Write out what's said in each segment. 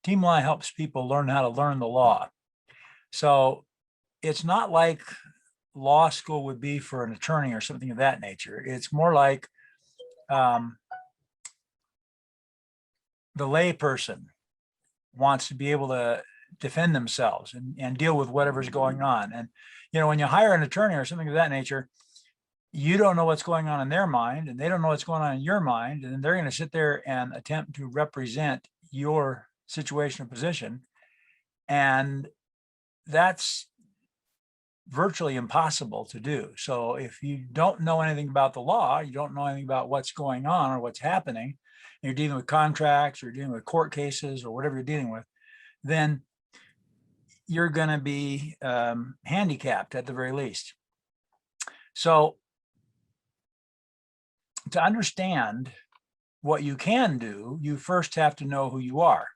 Team law helps people learn how to learn the law. So it's not like law school would be for an attorney or something of that nature. It's more like the lay person wants to be able to defend themselves and deal with whatever's going on. And, when you hire an attorney or something of that nature, you don't know what's going on in their mind and they don't know what's going on in your mind. And they're going to sit there and attempt to represent your situation or position. And that's virtually impossible to do. So if you don't know anything about the law, you don't know anything about what's going on or what's happening, and you're dealing with contracts or dealing with court cases or whatever you're dealing with, then you're going to be handicapped at the very least. So to understand what you can do, you first have to know who you are.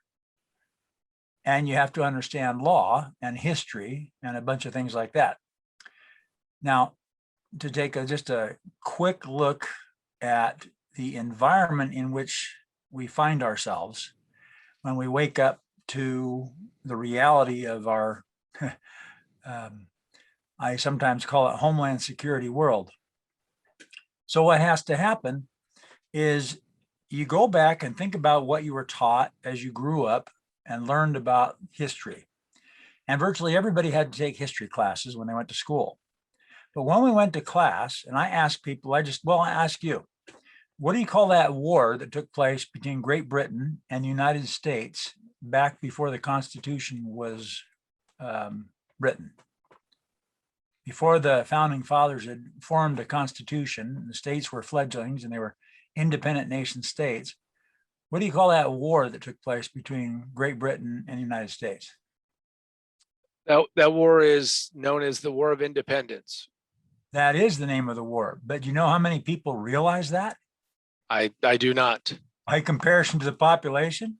And you have to understand law and history and a bunch of things like that. Now, to take just a quick look at the environment in which we find ourselves when we wake up to the reality of our, I sometimes call it Homeland Security world. So what has to happen is you go back and think about what you were taught as you grew up and learned about history. And virtually everybody had to take history classes when they went to school. But when we went to class, and I asked people, I ask you, what do you call that war that took place between Great Britain and the United States back before the Constitution was written? Before the founding fathers had formed a constitution, the states were fledglings and they were independent nation states. What do you call that war that took place between Great Britain and the United States? That war is known as the War of Independence. That is the name of the war. But you know how many people realize that? I do not. By comparison to the population,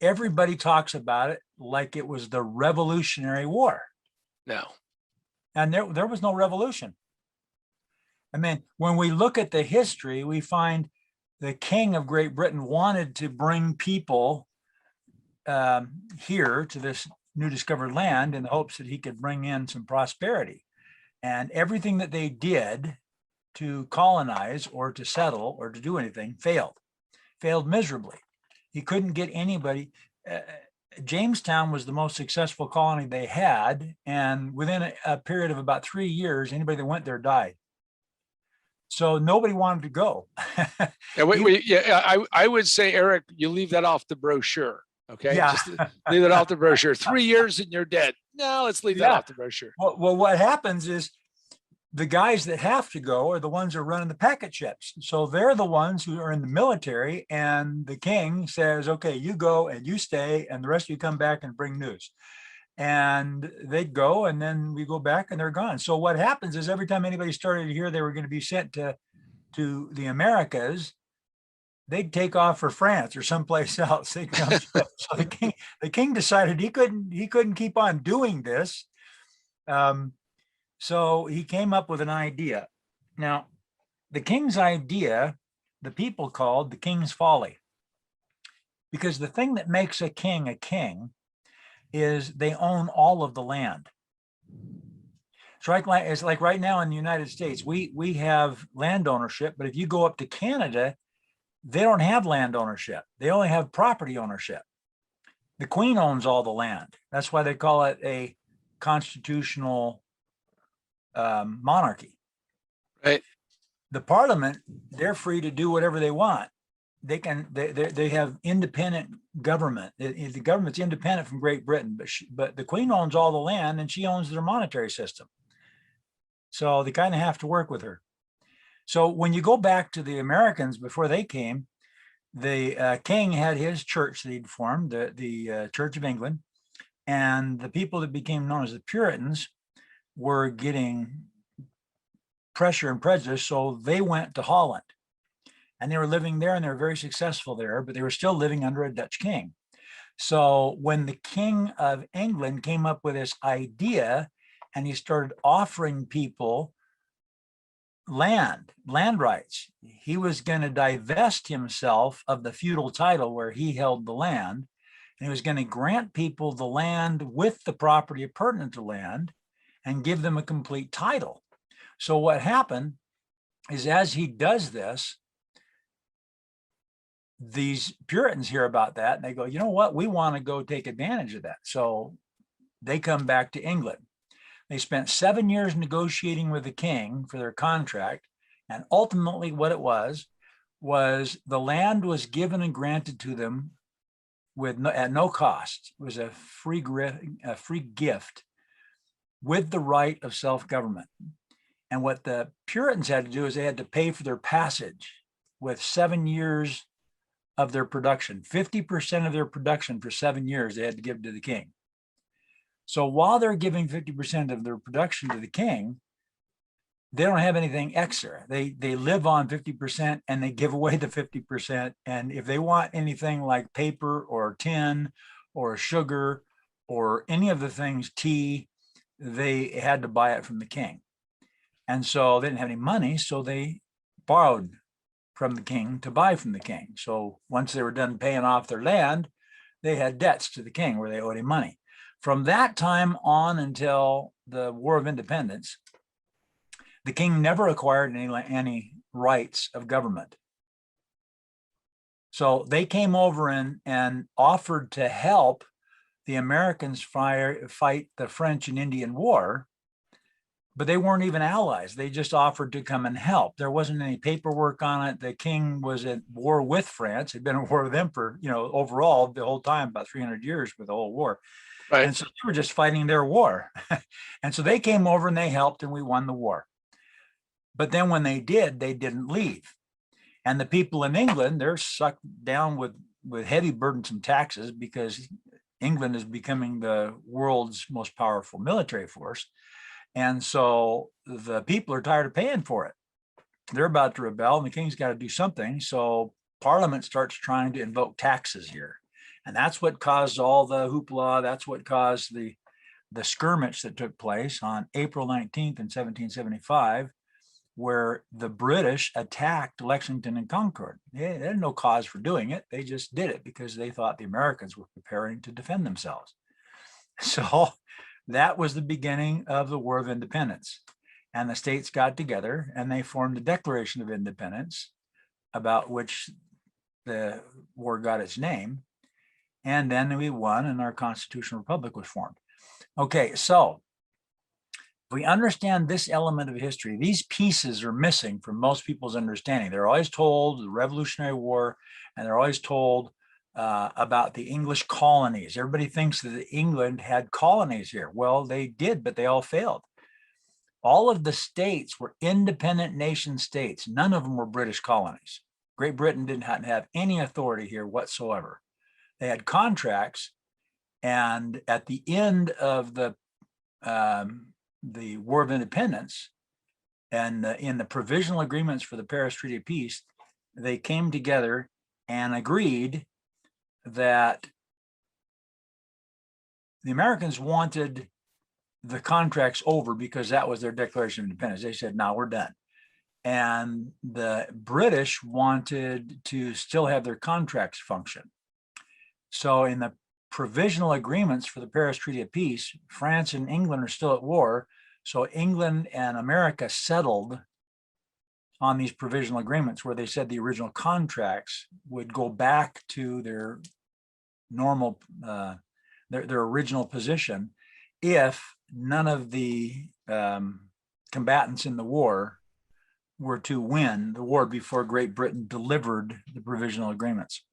everybody talks about it like it was the Revolutionary War. No. And there was no revolution. I mean, when we look at the history, we find the King of Great Britain wanted to bring people here to this new discovered land in the hopes that he could bring in some prosperity. And everything that they did to colonize or to settle or to do anything failed miserably. He couldn't get anybody. Jamestown was the most successful colony they had. And within a period of about 3 years, anybody that went there died. So nobody wanted to go. I would say, Eric, you leave that off the brochure. Okay. Yeah. Just leave it off the brochure. 3 years and you're dead. No, let's leave that off the brochure. Well, what happens is the guys that have to go are the ones who are running the packet ships. So they're the ones who are in the military, and the king says, okay, you go and you stay, and the rest of you come back and bring news. And they'd go, and then we go back and they're gone. So what happens is every time anybody started to hear they were going to be sent to the Americas, they'd take off for France or someplace else. They'd come. So the king decided he couldn't keep on doing this. So he came up with an idea. Now, the king's idea, the people called the king's folly, because the thing that makes a king is they own all of the land. It's like right now in the United States, we have land ownership, but if you go up to Canada, they don't have land ownership. They only have property ownership. The Queen owns all the land. That's why they call it a constitutional monarchy. Right. The Parliament, they're free to do whatever they want. They have independent government. The government's independent from Great Britain, but the Queen owns all the land and she owns their monetary system. So they kind of have to work with her. So when you go back to the Americans before they came, the king had his church that he'd formed, the Church of England, and the people that became known as the Puritans were getting pressure and prejudice, so they went to Holland. And they were living there and they were very successful there, but they were still living under a Dutch king. So when the King of England came up with this idea and he started offering people land rights, he was going to divest himself of the feudal title where he held the land And he was going to grant people the land with the property pertinent to land and give them a complete title. So what happened is, as he does this, these Puritans hear about that and they go, you know what, we want to go take advantage of that. So they come back to England. They spent 7 years negotiating with the king for their contract. And ultimately what it was the land was given and granted to them at no cost. It was a free gift with the right of self-government. And what the Puritans had to do is they had to pay for their passage with 7 years of their production. 50% of their production for 7 years they had to give to the king. So while they're giving 50% of their production to the king, they don't have anything extra. They live on 50% and they give away the 50%. And if they want anything like paper or tin or sugar or any of the things, tea, they had to buy it from the king. And so they didn't have any money, so they borrowed from the king to buy from the king. So once they were done paying off their land, they had debts to the king where they owed him money. From that time on until the War of Independence, the king never acquired any rights of government. So they came over and offered to help the Americans fight the French and Indian War, but they weren't even allies. They just offered to come and help. There wasn't any paperwork on it. The king was at war with France, had been at war with them for, overall the whole time, about 300 years with the whole war. Right. And so they were just fighting their war. And so they came over and they helped and we won the war. But then when they did, they didn't leave. And the people in England, they're sucked down with heavy burdensome taxes because England is becoming the world's most powerful military force. And so the people are tired of paying for it. They're about to rebel and the king's got to do something. So Parliament starts trying to invoke taxes here. And that's what caused all the hoopla. That's what caused the skirmish that took place on April 19th in 1775, where the British attacked Lexington and Concord. They had no cause for doing it. They just did it because they thought the Americans were preparing to defend themselves. So that was the beginning of the War of Independence. And the states got together and they formed the Declaration of Independence, about which the war got its name. And then we won and our constitutional republic was formed. Okay, so if we understand this element of history, these pieces are missing from most people's understanding. They're always told the Revolutionary War, and they're always told about the English colonies. Everybody thinks that England had colonies here. Well, they did, but they all failed. All of the states were independent nation states. None of them were British colonies. Great Britain didn't have any authority here whatsoever. They had contracts, and at the end of the War of Independence and in the provisional agreements for the Paris Treaty of Peace, they came together and agreed that the Americans wanted the contracts over because that was their Declaration of Independence. They said, no, we're done. And the British wanted to still have their contracts function. So in the provisional agreements for the Paris Treaty of Peace, France and England are still at war. So England and America settled on these provisional agreements where they said the original contracts would go back to their normal, their original position if none of the combatants in the war were to win the war before Great Britain delivered the provisional agreements.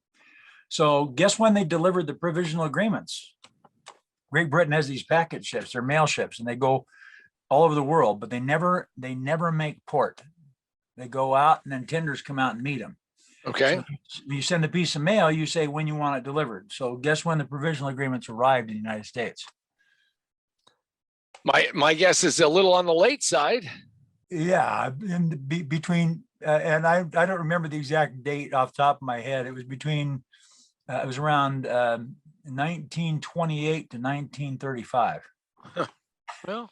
So guess when they delivered the provisional agreements? Great Britain has these packet ships, they're mail ships, and they go all over the world, but they never make port. They go out and then tenders come out and meet them. Okay. So you send a piece of mail, you say when you want it delivered. So guess when the provisional agreements arrived in the United States? My guess is a little on the late side. Yeah, between, and I don't remember the exact date off the top of my head. It was between, it was around 1928 to 1935. Well,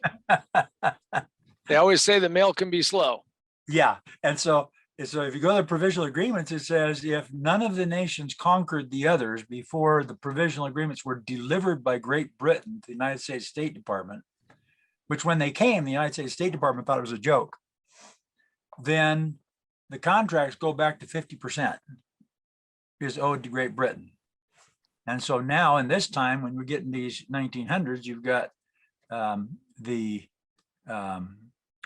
they always say the mail can be slow. Yeah, and so So if you go to the provisional agreements, it says if none of the nations conquered the others before the provisional agreements were delivered by Great Britain to the United States State Department, which when they came, the United States State Department thought it was a joke, then the contracts go back to 50% is owed to Great Britain. And so now in this time, when we're getting these 1900s, you've got the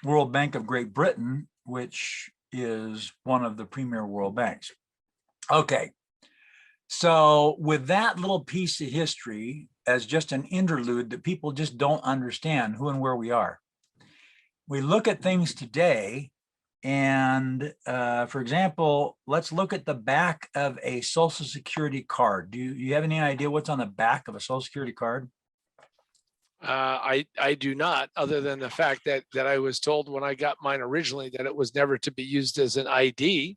World Bank of Great Britain, which is one of the premier world banks. Okay, so with that little piece of history as just an interlude that people just don't understand who and where we are, we look at things today. And for example, let's look at the back of a Social Security card. Do you have any idea what's on the back of a Social Security card? I do not, other than the fact that I was told when I got mine originally that it was never to be used as an ID.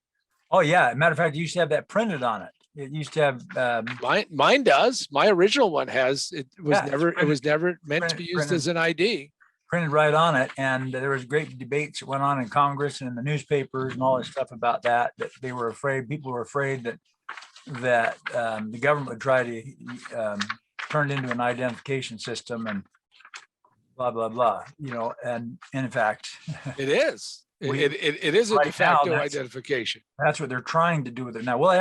Oh yeah, matter of fact, you used to have that printed on it. It used to have Mine does. My original one has. It was Yeah, never. printed- It was never meant to be used as an ID. printed right on it. And there was great debates that went on in Congress and in the newspapers and all this stuff about that they were afraid, people were afraid that the government would try to turn it into an identification system and blah, blah, blah, and in fact, It is. It is a Right de facto now, identification. that's what they're trying to do with it now. Well,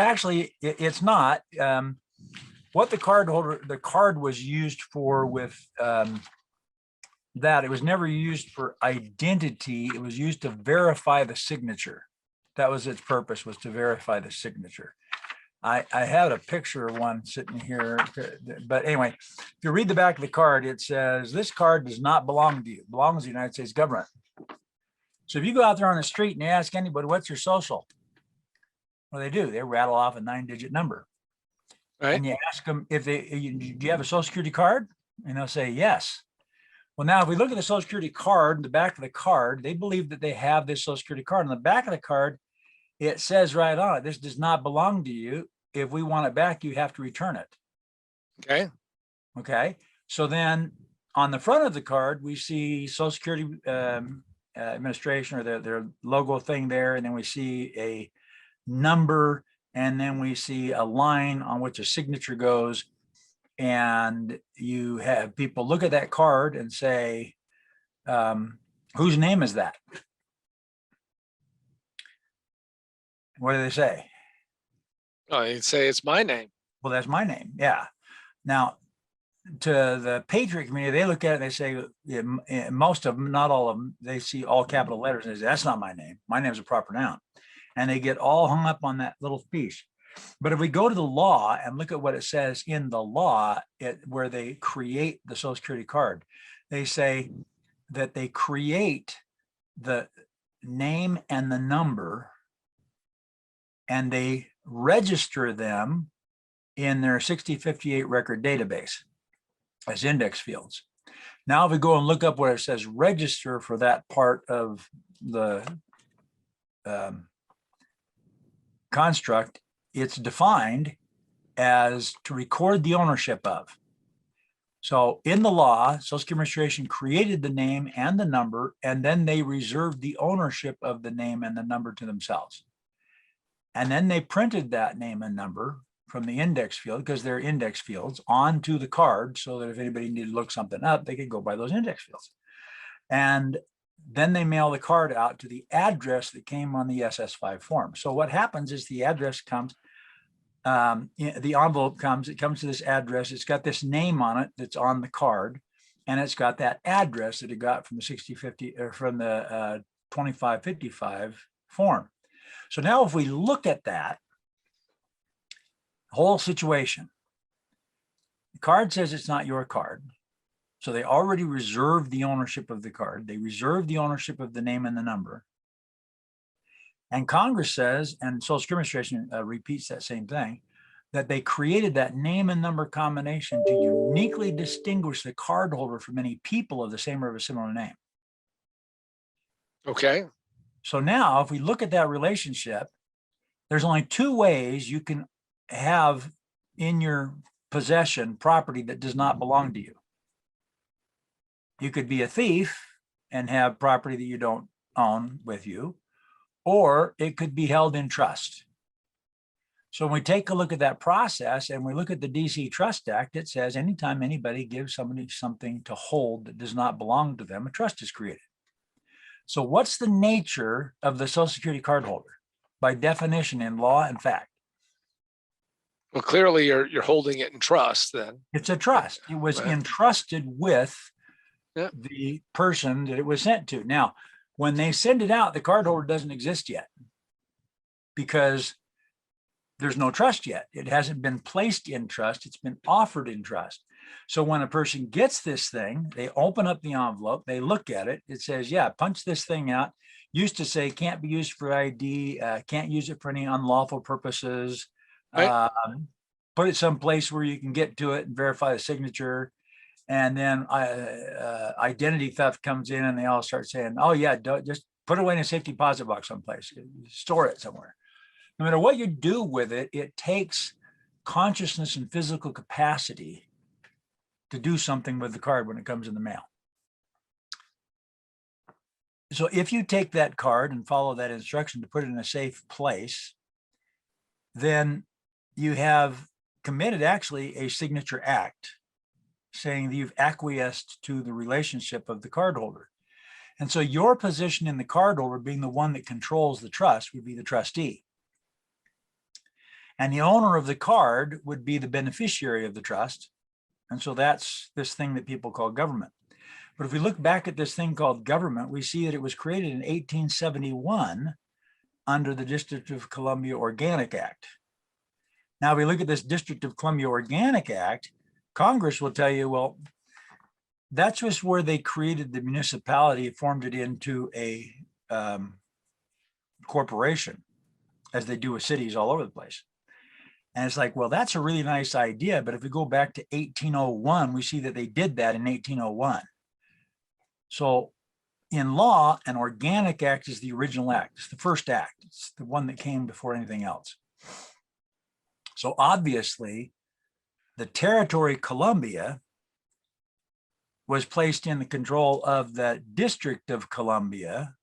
it's not. What the card was used for with that, it was never used for identity. It was used to verify the signature. That was its purpose, was to verify the signature. I had a picture of one sitting here, but anyway, if you read the back of the card, it says, this card does not belong to you, it belongs to the United States government. So if you go out there on the street and you ask anybody, what's your social? Well, they do, they rattle off a 9-digit number. Right. And you ask them do you have a Social Security card? And they'll say, yes. Well, now if we look at the Social Security card, the back of the card, they believe that they have this Social Security card. On the back of the card, it says right on it, this does not belong to you. If we want it back, you have to return it. Okay. Okay. So then on the front of the card, we see Social Security Administration, or their logo thing there. And then we see a number, and then we see a line on which a signature goes. And you have people look at that card and say, whose name is that? What do they say? Oh, they'd say it's my name. Well, that's my name. Yeah. Now, to the Patriot community, they look at it and they say, most of them, not all of them, they see all capital letters and they say, that's not my name. My name is a proper noun. And they get all hung up on that little piece. But if we go to the law and look at what it says in the law, where they create the Social Security card, they say that they create the name and the number, and they register them in their 6058 record database as index fields. Now, if we go and look up where it says register for that part of the construct, it's defined as to record the ownership of. So in the law, Social Security Administration created the name and the number, and then they reserved the ownership of the name and the number to themselves. And then they printed that name and number from the index field, because they're index fields, onto the card, so that if anybody needed to look something up, they could go by those index fields. And then they mail the card out to the address that came on the SS5 form. So what happens is the address comes, the envelope comes, it comes to this address, it's got this name on it that's on the card, and it's got that address that it got from the 6050 or from the 2555 form. So now if we look at that whole situation, the card says it's not your card. So they already reserved the ownership of the card. They reserved the ownership of the name and the number. And Congress says, and Social Security Administration repeats that same thing, that they created that name and number combination to uniquely distinguish the cardholder from any people of the same or of a similar name. Okay. So now if we look at that relationship, there's only two ways you can have in your possession property that does not belong to you. You could be a thief and have property that you don't own with you, or it could be held in trust. So when we take a look at that process and we look at the DC Trust Act, it says anytime anybody gives somebody something to hold that does not belong to them, a trust is created. So what's the nature of the Social Security card holder by definition in law and fact? Well, clearly you're holding it in trust then. It's a trust. It was Right. entrusted with Yeah. the person that it was sent to. Now, when they send it out, the cardholder doesn't exist yet because there's no trust yet. It hasn't been placed in trust. It's been offered in trust. So when a person gets this thing, they open up the envelope, they look at it, it says, yeah, punch this thing out. Used to say can't be used for ID, can't use it for any unlawful purposes. Right. Put it someplace where you can get to it and verify the signature. And then identity theft comes in and they all start saying, oh yeah, just put it away in a safety deposit box someplace, store it somewhere. No matter what you do with it, it takes consciousness and physical capacity to do something with the card when it comes in the mail. So if you take that card and follow that instruction to put it in a safe place, then you have committed actually a signature act saying that you've acquiesced to the relationship of the cardholder. And so your position in the cardholder, being the one that controls the trust, would be the trustee. And the owner of the card would be the beneficiary of the trust. And so that's this thing that people call government. But if we look back at this thing called government, we see that it was created in 1871 under the District of Columbia Organic Act. Now, if we look at this District of Columbia Organic Act, Congress will tell you, well, that's just where they created the municipality, formed it into a corporation, as they do with cities all over the place. And it's like, well, that's a really nice idea. But if we go back to 1801, we see that they did that in 1801. So in law, an organic act is the original act. It's the first act. It's the one that came before anything else. So obviously, the territory Columbia was placed in the control of the District of Columbia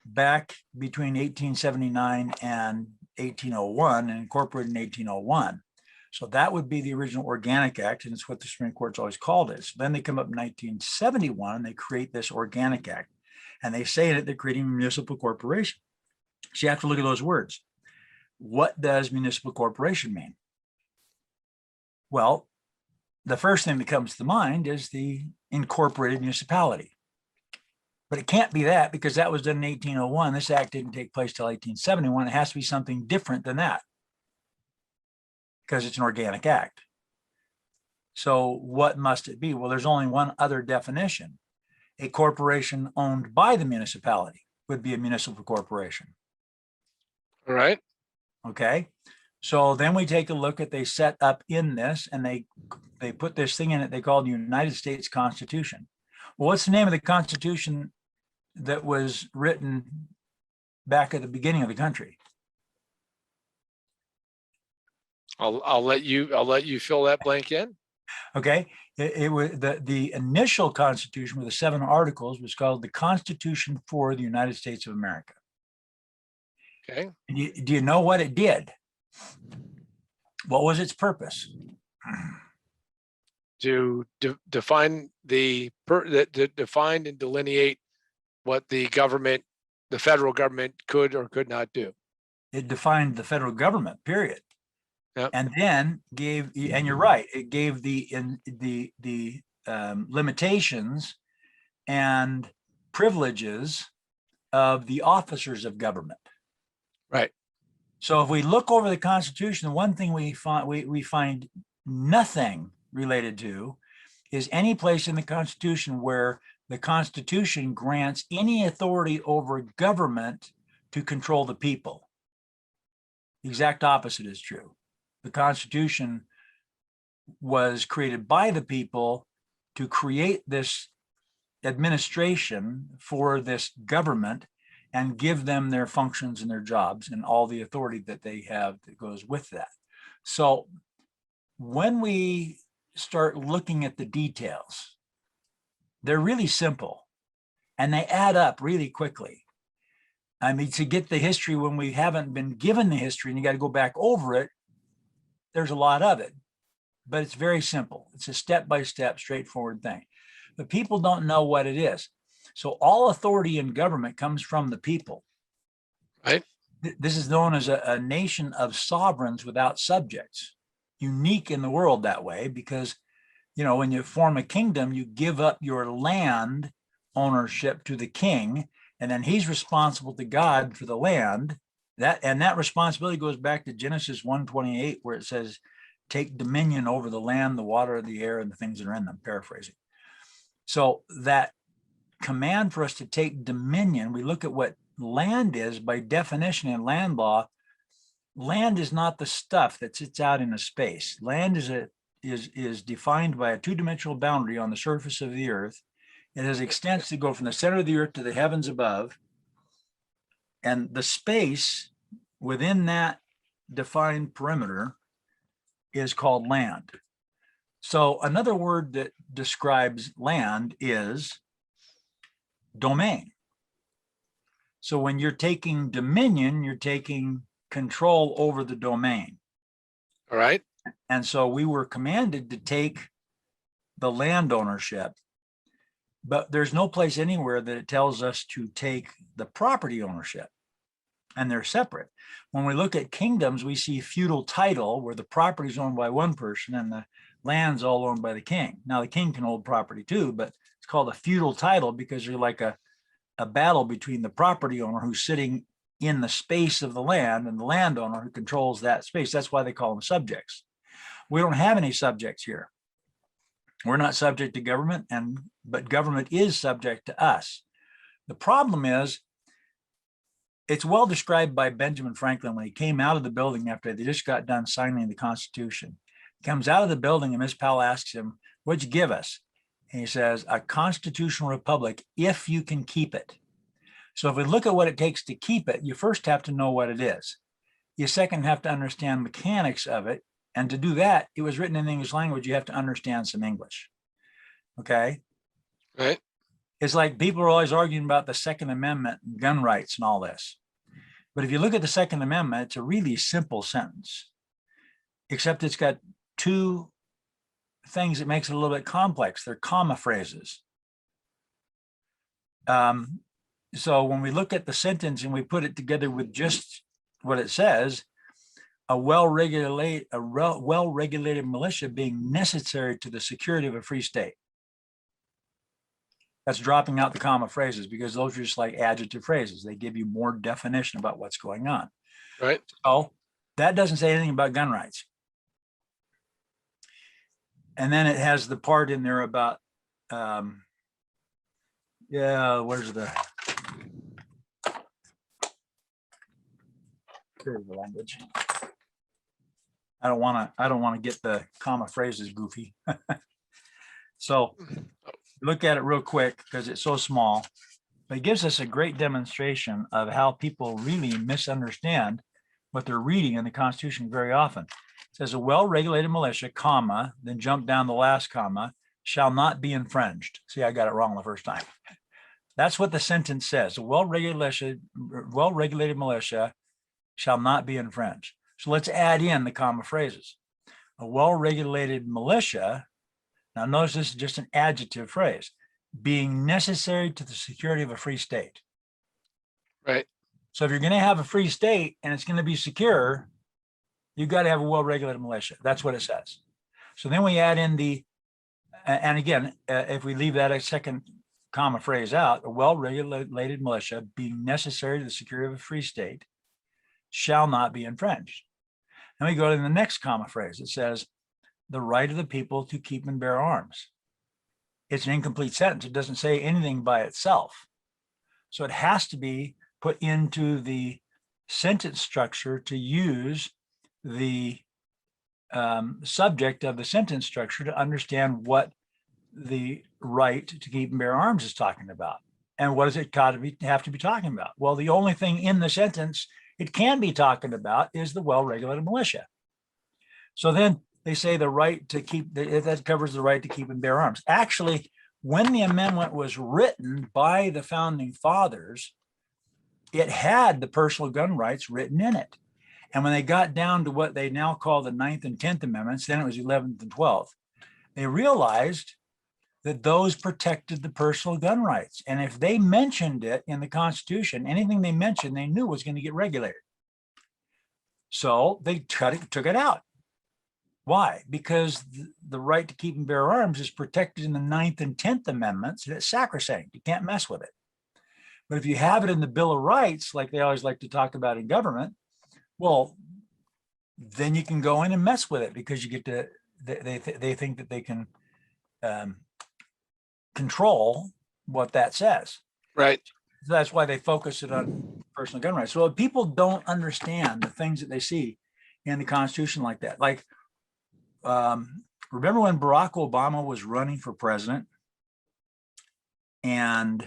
back between 1879 and 1801 and incorporated in 1801. So that would be the original Organic Act, and it's what the Supreme Court's always called it. So then they come up in 1971 and they create this Organic Act, and they say that they're creating a municipal corporation. So you have to look at those words. What does municipal corporation mean? Well, the first thing that comes to mind is the incorporated municipality. But it can't be that because that was done in 1801. This act didn't take place till 1871. It has to be something different than that because it's an organic act. So what must it be? Well, there's only one other definition. A corporation owned by the municipality would be a municipal corporation. All right. Okay. So then we take a look at, they set up in this and they put this thing in it they call the United States Constitution. Well, what's the name of the Constitution that was written back at the beginning of the country? I'll let you fill that blank in. Okay. It was the initial Constitution with the 7 articles was called the Constitution for the United States of America. Okay. Do you know what it did? What was its purpose? To define define and delineate what the government, the federal government, could or could not do. It defined the federal government, period. Yep. And then gave, and you're right, it gave the limitations and privileges of the officers of government. Right. So if we look over the Constitution, the one thing we find nothing related to is any place in the Constitution where the Constitution grants any authority over government to control the people. The exact opposite is true. The Constitution was created by the people to create this administration for this government and give them their functions and their jobs and all the authority that they have that goes with that. So when we start looking at the details, they're really simple and they add up really quickly. I mean, to get the history when we haven't been given the history and you got to go back over it, there's a lot of it, but it's very simple. It's a step-by-step, straightforward thing. But people don't know what it is. So all authority in government comes from the people. Right. This is known as a nation of sovereigns without subjects, unique in the world that way, because, you know, when you form a kingdom, you give up your land ownership to the king, and then he's responsible to God for the land. That responsibility goes back to Genesis 1:28, where it says, take dominion over the land, the water, the air, and the things that are in them, paraphrasing. So that command for us to take dominion, we look at what land is by definition in land law. Land is not the stuff that sits out in a space. Land is defined by a two-dimensional boundary on the surface of the earth. It has extents that go from the center of the earth to the heavens above. And the space within that defined perimeter is called land. So another word that describes land is domain. So when you're taking dominion, you're taking control over the domain. All right. And so we were commanded to take the land ownership, but there's no place anywhere that it tells us to take the property ownership, and they're separate. When we look at kingdoms, we see feudal title where the property is owned by one person and the land's all owned by the king. Now the king can hold property too, but it's called a feudal title because you're like a battle between the property owner who's sitting in the space of the land and the landowner who controls that space. That's why they call them subjects. We don't have any subjects here. We're not subject to government, but government is subject to us. The problem is, it's well described by Benjamin Franklin when he came out of the building after they just got done signing the Constitution. He comes out of the building and Miss Powell asks him, what'd you give us? And he says, a constitutional republic, if you can keep it. So if we look at what it takes to keep it, you first have to know what it is. You second have to understand mechanics of it. And to do that, it was written in the English language. You have to understand some English. Okay. Right. It's like people are always arguing about the Second Amendment and gun rights and all this. But if you look at the Second Amendment, it's a really simple sentence, except it's got two things that makes it a little bit complex. They're comma phrases. So when we look at the sentence and we put it together with just what it says, a well-regulated militia being necessary to the security of a free state. That's dropping out the comma phrases because those are just like adjective phrases. They give you more definition about what's going on. Right. So that doesn't say anything about gun rights. And then it has the part in there about, where's the language? I don't want to get the comma phrases goofy. So look at it real quick because it's so small, but it gives us a great demonstration of how people really misunderstand what they're reading in the Constitution very often. It says a well-regulated militia, comma, then jump down the last comma, shall not be infringed. See, I got it wrong the first time. That's what the sentence says. A well-regulated militia shall not be infringed. So let's add in the comma phrases. A well-regulated militia, now notice this is just an adjective phrase, being necessary to the security of a free state. Right. So if you're going to have a free state and it's going to be secure, you've got to have a well-regulated militia. That's what it says. So then we add in the, and again, if we leave that a second comma phrase out, a well-regulated militia being necessary to the security of a free state shall not be infringed. Then we go to the next comma phrase. It says, the right of the people to keep and bear arms. It's an incomplete sentence. It doesn't say anything by itself. So it has to be put into the sentence structure to use the subject of the sentence structure to understand what the right to keep and bear arms is talking about. And what does it have to be talking about? Well, the only thing in the sentence it can be talking about is the well-regulated militia. So then they say the right to keep, that covers the right to keep and bear arms. Actually, when the amendment was written by the founding fathers, it had the personal gun rights written in it. And when they got down to what they now call the 9th and 10th Amendments, then it was 11th and 12th, they realized that those protected the personal gun rights. And if they mentioned it in the Constitution, anything they mentioned, they knew was going to get regulated. So they took it out. Why? Because the right to keep and bear arms is protected in the 9th and 10th Amendments, and it's sacrosanct. You can't mess with it. But if you have it in the Bill of Rights, like they always like to talk about in government, well, then you can go in and mess with it because you get to, they think that they can control what that says. Right. So that's why they focus it on personal gun rights. So if people don't understand the things that they see in the Constitution like that, like, remember when Barack Obama was running for president and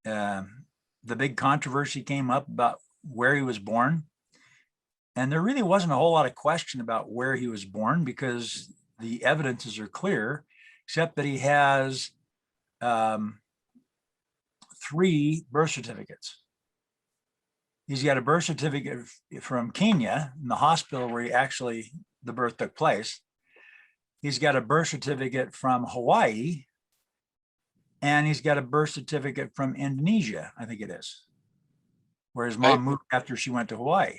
the big controversy came up about where he was born? And there really wasn't a whole lot of question about where he was born because the evidences are clear, except that he has 3 birth certificates. He's got a birth certificate from Kenya, in the hospital where the birth took place. He's got a birth certificate from Hawaii, and he's got a birth certificate from Indonesia, I think it is, where his mom moved after she went to Hawaii.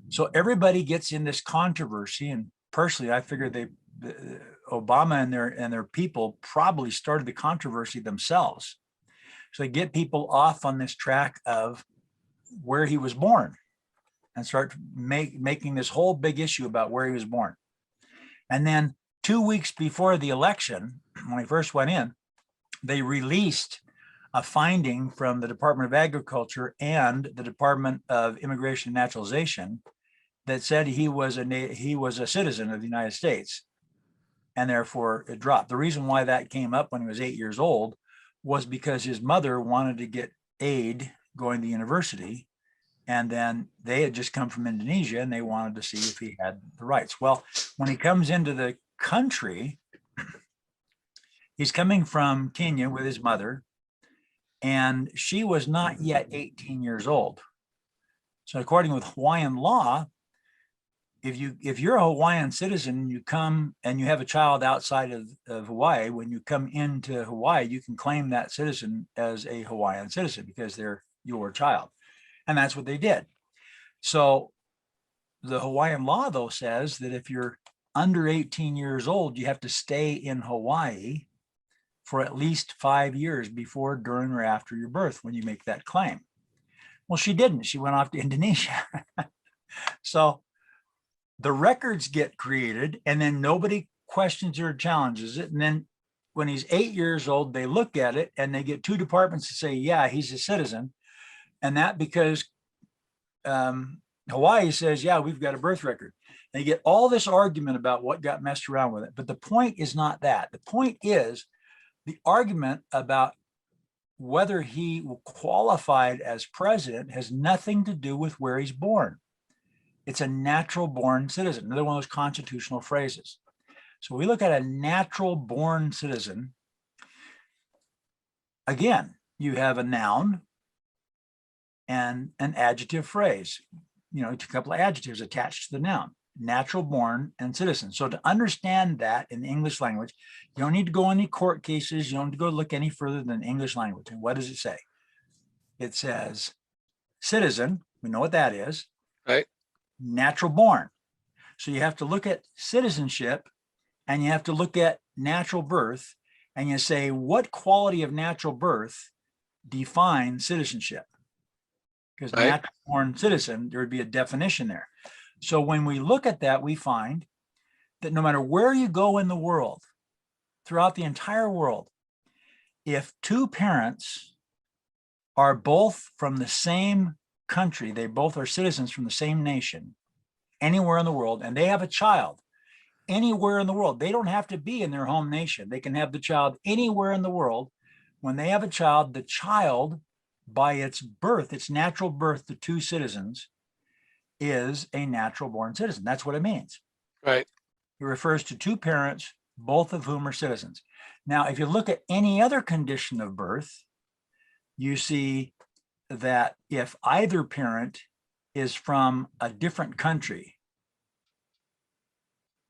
So everybody gets in this controversy, and personally, I figure Obama and their people probably started the controversy themselves. So they get people off on this track of where he was born and start making this whole big issue about where he was born. And then 2 weeks before the election, when he first went in, they released a finding from the Department of Agriculture and the Department of Immigration and Naturalization that said he was a citizen of the United States, and therefore it dropped. The reason why that came up when he was 8 years old was because his mother wanted to get aid going to university, and then they had just come from Indonesia and they wanted to see if he had the rights. Well, when he comes into the country, he's coming from Kenya with his mother, and she was not yet 18 years old. So according with Hawaiian law, if you're a Hawaiian citizen, you come and you have a child outside of Hawaii, when you come into Hawaii, you can claim that citizen as a Hawaiian citizen because they're your child. And that's what they did. So the Hawaiian law, though, says that if you're under 18 years old, you have to stay in Hawaii for at least 5 years before, during, or after your birth when you make that claim. Well, she didn't. She went off to Indonesia. So the records get created, and then nobody questions or challenges it. And then when he's 8 years old, they look at it and they get 2 departments to say, yeah, he's a citizen. And that because Hawaii says, yeah, we've got a birth record. They get all this argument about what got messed around with it. But the point is not that. The point is the argument about whether he qualified as president has nothing to do with where he's born. It's a natural born citizen, another one of those constitutional phrases. So we look at a natural born citizen. Again, you have a noun and an adjective phrase, a couple of adjectives attached to the noun, natural born and citizen. So to understand that in the English language, you don't need to go any court cases. You don't need to go look any further than English language. And what does it say? It says citizen. We know what that is. Right. Natural born. So you have to look at citizenship and you have to look at natural birth, and you say, what quality of natural birth defines citizenship? Because right. Natural born citizen, there would be a definition there. So when we look at that, we find that no matter where you go in the world, throughout the entire world, if 2 parents are both from the same country, they both are citizens from the same nation, anywhere in the world, and they have a child anywhere in the world, they don't have to be in their home nation. They can have the child anywhere in the world. When they have a child, the child, by its birth, its natural birth to 2 citizens, is a natural born citizen. That's what it means. Right. It refers to 2 parents, both of whom are citizens. Now, if you look at any other condition of birth, you see that if either parent is from a different country,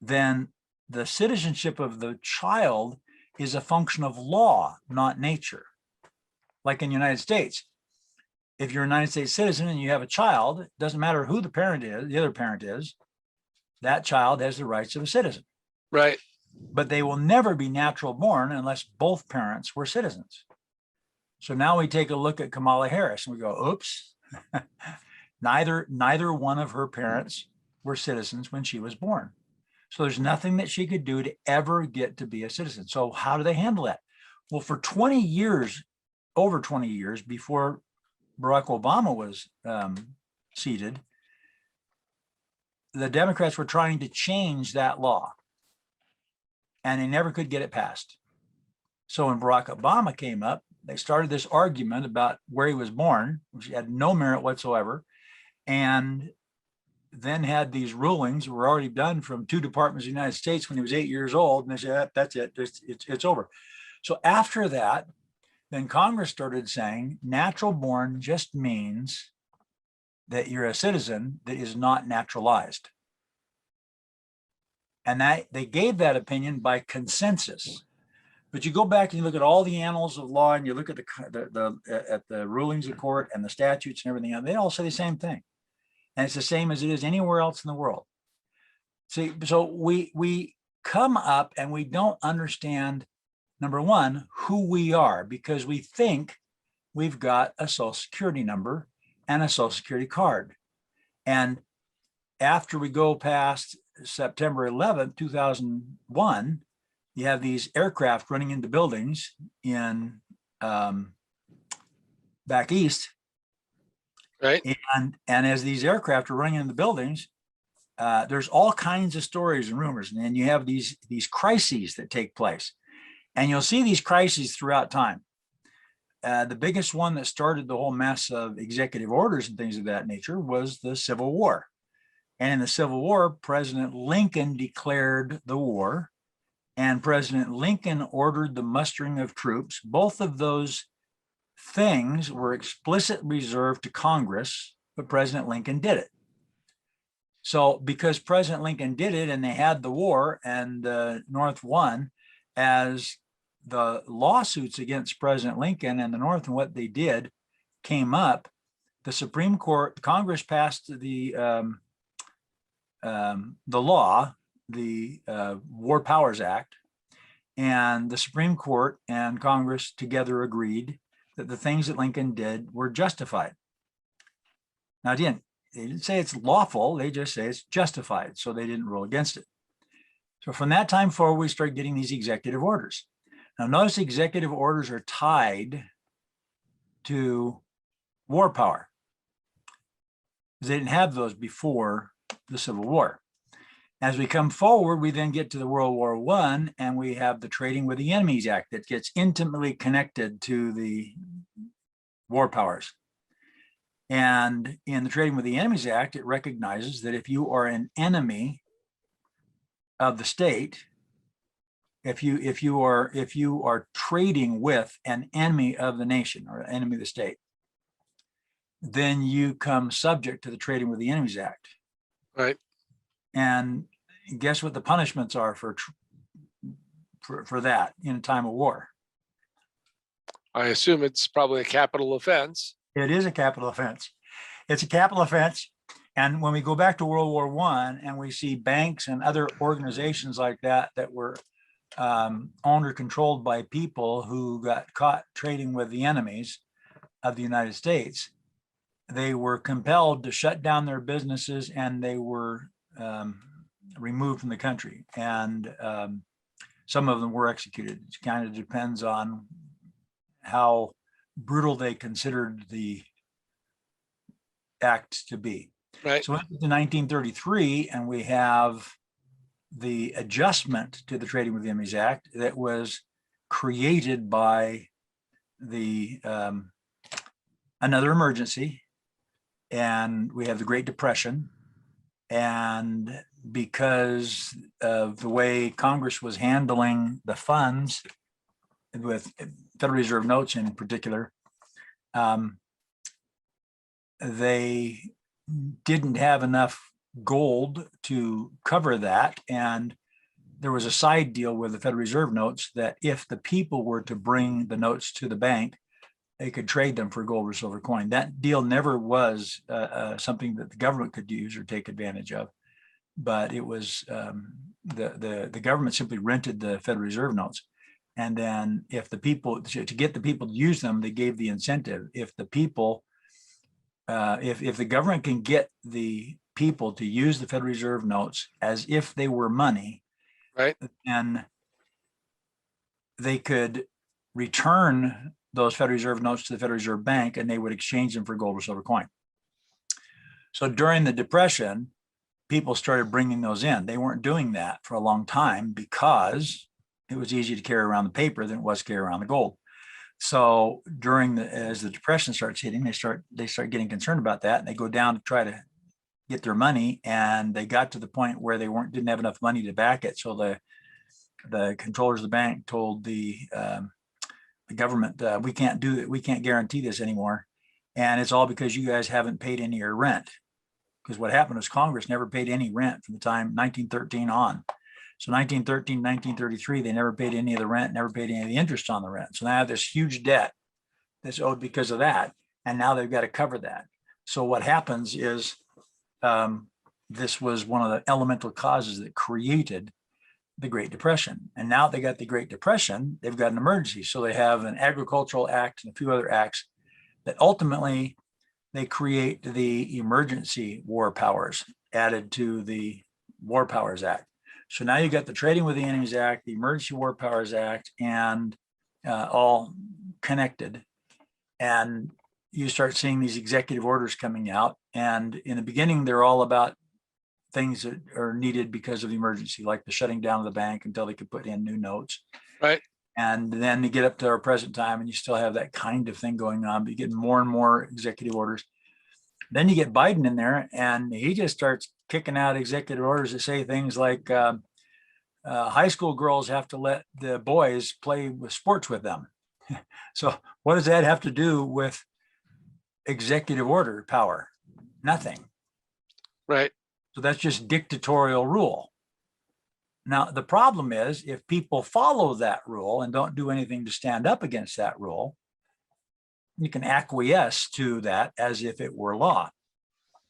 then the citizenship of the child is a function of law, not nature. Like in the United States, if you're a United States citizen and you have a child, it doesn't matter who the parent is, the other parent is, that child has the rights of a citizen. Right. But they will never be natural born unless both parents were citizens. So now we take a look at Kamala Harris and we go, oops, neither one of her parents were citizens when she was born. So there's nothing that she could do to ever get to be a citizen. So how do they handle that? Well, for 20 years, over 20 years before Barack Obama was seated, the Democrats were trying to change that law, and they never could get it passed. So when Barack Obama came up, they started this argument about where he was born, which had no merit whatsoever, and then had these rulings were already done from two departments of the United States when he was 8 years old, and they said, that's it, it's over. So after that, then Congress started saying natural born just means that you're a citizen that is not naturalized. And that they gave that opinion by consensus. But you go back and you look at all the annals of law and you look at the rulings of court and the statutes and everything else, they all say the same thing. And it's the same as it is anywhere else in the world. See, so we come up and we don't understand, number one, who we are, because we think we've got a social security number and a social security card. And after we go past September 11th, 2001, you have these aircraft running into buildings in back east. Right. And as these aircraft are running into the buildings, there's all kinds of stories and rumors. And then you have these crises that take place. And you'll see these crises throughout time. The biggest one that started the whole mess of executive orders and things of that nature was the Civil War. And in the Civil War, President Lincoln declared the war, and President Lincoln ordered the mustering of troops. Both of those things were explicitly reserved to Congress, but President Lincoln did it. So because President Lincoln did it and they had the war and the North won, as the lawsuits against President Lincoln and the North and what they did came up, the Supreme Court, Congress passed the law, the War Powers Act, and the Supreme Court and Congress together agreed that the things that Lincoln did were justified. Now, again, they didn't say it's lawful, they just say it's justified, so they didn't rule against it. So from that time forward, we started getting these executive orders. Now, notice executive orders are tied to war power. They didn't have those before the Civil War. As we come forward, we then get to the World War I, and we have the Trading with the Enemies Act that gets intimately connected to the war powers. And in the Trading with the Enemies Act, it recognizes that if you are an enemy of the state, if you are trading with an enemy of the nation or an enemy of the state, then you come subject to the Trading with the Enemies Act. Right. And guess what the punishments are for that in a time of war? I assume it's probably a capital offense. It is a capital offense. It's a capital offense. And when we go back to World War I and we see banks and other organizations like that were owned or controlled by people who got caught trading with the enemies of the United States, they were compelled to shut down their businesses and they were removed from the country. And some of them were executed. It kind of depends on how brutal they considered the act to be. Right. So into 1933, and we have the adjustment to the Trading with the Enemies Act that was created by the another emergency, and we have the Great Depression, and because of the way Congress was handling the funds, with Federal Reserve notes in particular, they didn't have enough gold to cover that. And there was a side deal with the Federal Reserve notes that if the people were to bring the notes to the bank, they could trade them for gold or silver coin. That deal never was something that the government could use or take advantage of, but it was the government simply rented the Federal Reserve notes. And then if the people, to get the people to use them, they gave the incentive. If the people, if the government can get the people to use the Federal Reserve notes as if they were money, right, then they could return those Federal Reserve notes to the Federal Reserve Bank and they would exchange them for gold or silver coin. So during the Depression, people started bringing those in. They weren't doing that for a long time because it was easy to carry around the paper than it was to carry around the gold. So as the Depression starts hitting, they start getting concerned about that, and they go down to try to get their money, and they got to the point where they didn't have enough money to back it. So the controllers of the bank told the government, we can't do it, we can't guarantee this anymore, and it's all because you guys haven't paid any of your rent. Because what happened was Congress never paid any rent from the time 1913 on. So 1913, 1933, they never paid any of the rent, never paid any of the interest on the rent. So now this huge debt that's owed because of that, and now they've got to cover that. So what happens is this was one of the elemental causes that created the Great Depression. And now they got the Great Depression, they've got an emergency. So they have an agricultural act and a few other acts that ultimately they create the emergency war powers added to the War Powers Act. So now you got the Trading with the Enemies Act, the Emergency War Powers Act, and all connected. And you start seeing these executive orders coming out. And in the beginning, they're all about things that are needed because of the emergency, like the shutting down of the bank until they could put in new notes. right. And then you get up to our present time and you still have that kind of thing going on, but you get more and more executive orders. Then you get Biden in there and he just starts kicking out executive orders that say things like high school girls have to let the boys play with sports with them. So what does that have to do with executive order power? Nothing. Right. So that's just dictatorial rule. Now, the problem is if people follow that rule and don't do anything to stand up against that rule, you can acquiesce to that as if it were law.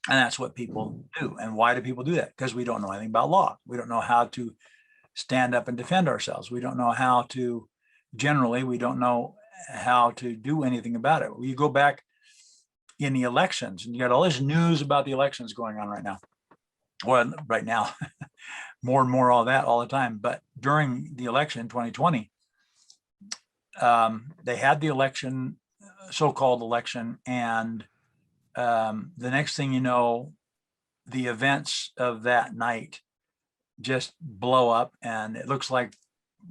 And that's what people do. And why do people do that? Because we don't know anything about law. We don't know how to stand up and defend ourselves. We don't know how to, generally, we don't know how to do anything about it. You go back in the elections and you got all this news about the elections going on right now. Well, right now, more and more all that all the time. But during the election in 2020, they had the election, so-called election, and the next thing you know, the events of that night just blow up, and it looks like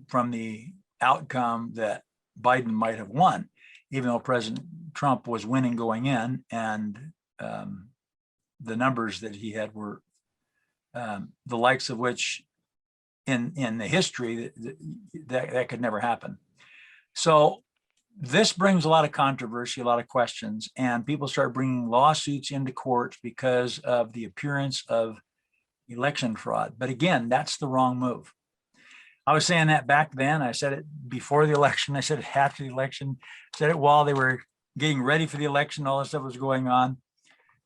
from the outcome that Biden might have won, even though President Trump was winning going in, and the numbers that he had were the likes of which in the history that could never happen. So this brings a lot of controversy, a lot of questions, and people start bringing lawsuits into court because of the appearance of election fraud. But again, that's the wrong move. I was saying that back then. I said it before the election. I said it after the election. I said it while they were getting ready for the election. All this stuff was going on.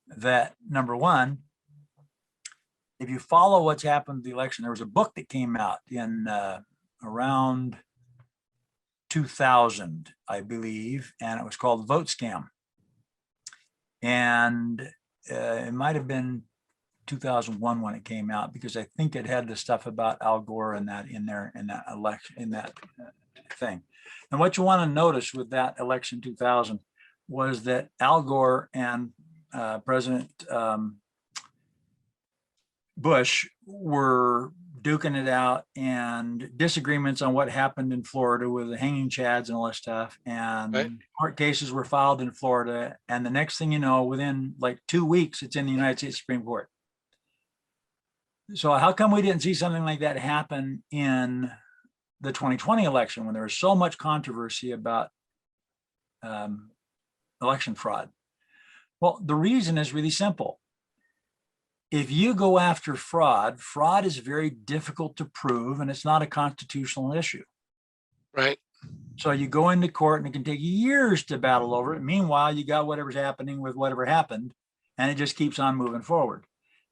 That number one, if you follow what's happened to the election, there was a book that came out in around 2000, I believe, and it was called Vote Scam. And it might have been 2001 when it came out, because I think it had the stuff about Al Gore and that in there, in that election, in that thing. And what you want to notice with that election 2000 was that Al Gore and President Bush were duking it out, and disagreements on what happened in Florida with the hanging chads and all that stuff. And Right. court cases were filed in Florida. And the next thing you know, within like 2 weeks, it's in the United States Supreme Court. So how come we didn't see something like that happen in the 2020 election when there was so much controversy about election fraud? Well, the reason is really simple. If you go after fraud, fraud is very difficult to prove and it's not a constitutional issue. Right. So you go into court and it can take years to battle over it. Meanwhile, you got whatever's happening with whatever happened, and it just keeps on moving forward.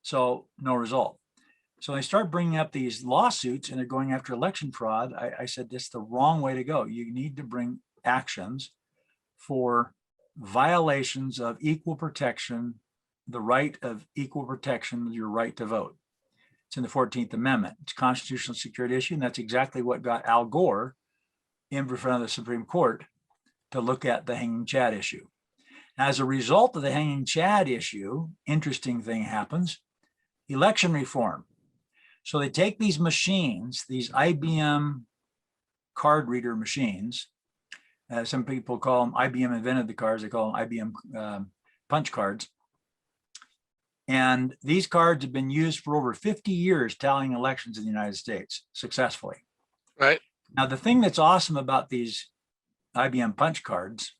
So no result. So they start bringing up these lawsuits and they're going after election fraud. I said, this is the wrong way to go. You need to bring actions for violations of equal protection, the right of equal protection, your right to vote. It's in the 14th Amendment. It's a constitutional security issue, and that's exactly what got Al Gore in front of the Supreme Court to look at the hanging Chad issue. As a result of the hanging Chad issue, interesting thing happens, election reform. So they take these machines, these IBM card reader machines, some people call them, IBM invented the cards, they call them IBM punch cards. And these cards have been used for over 50 years tallying elections in the United States successfully. Right. Now, the thing that's awesome about these IBM punch cards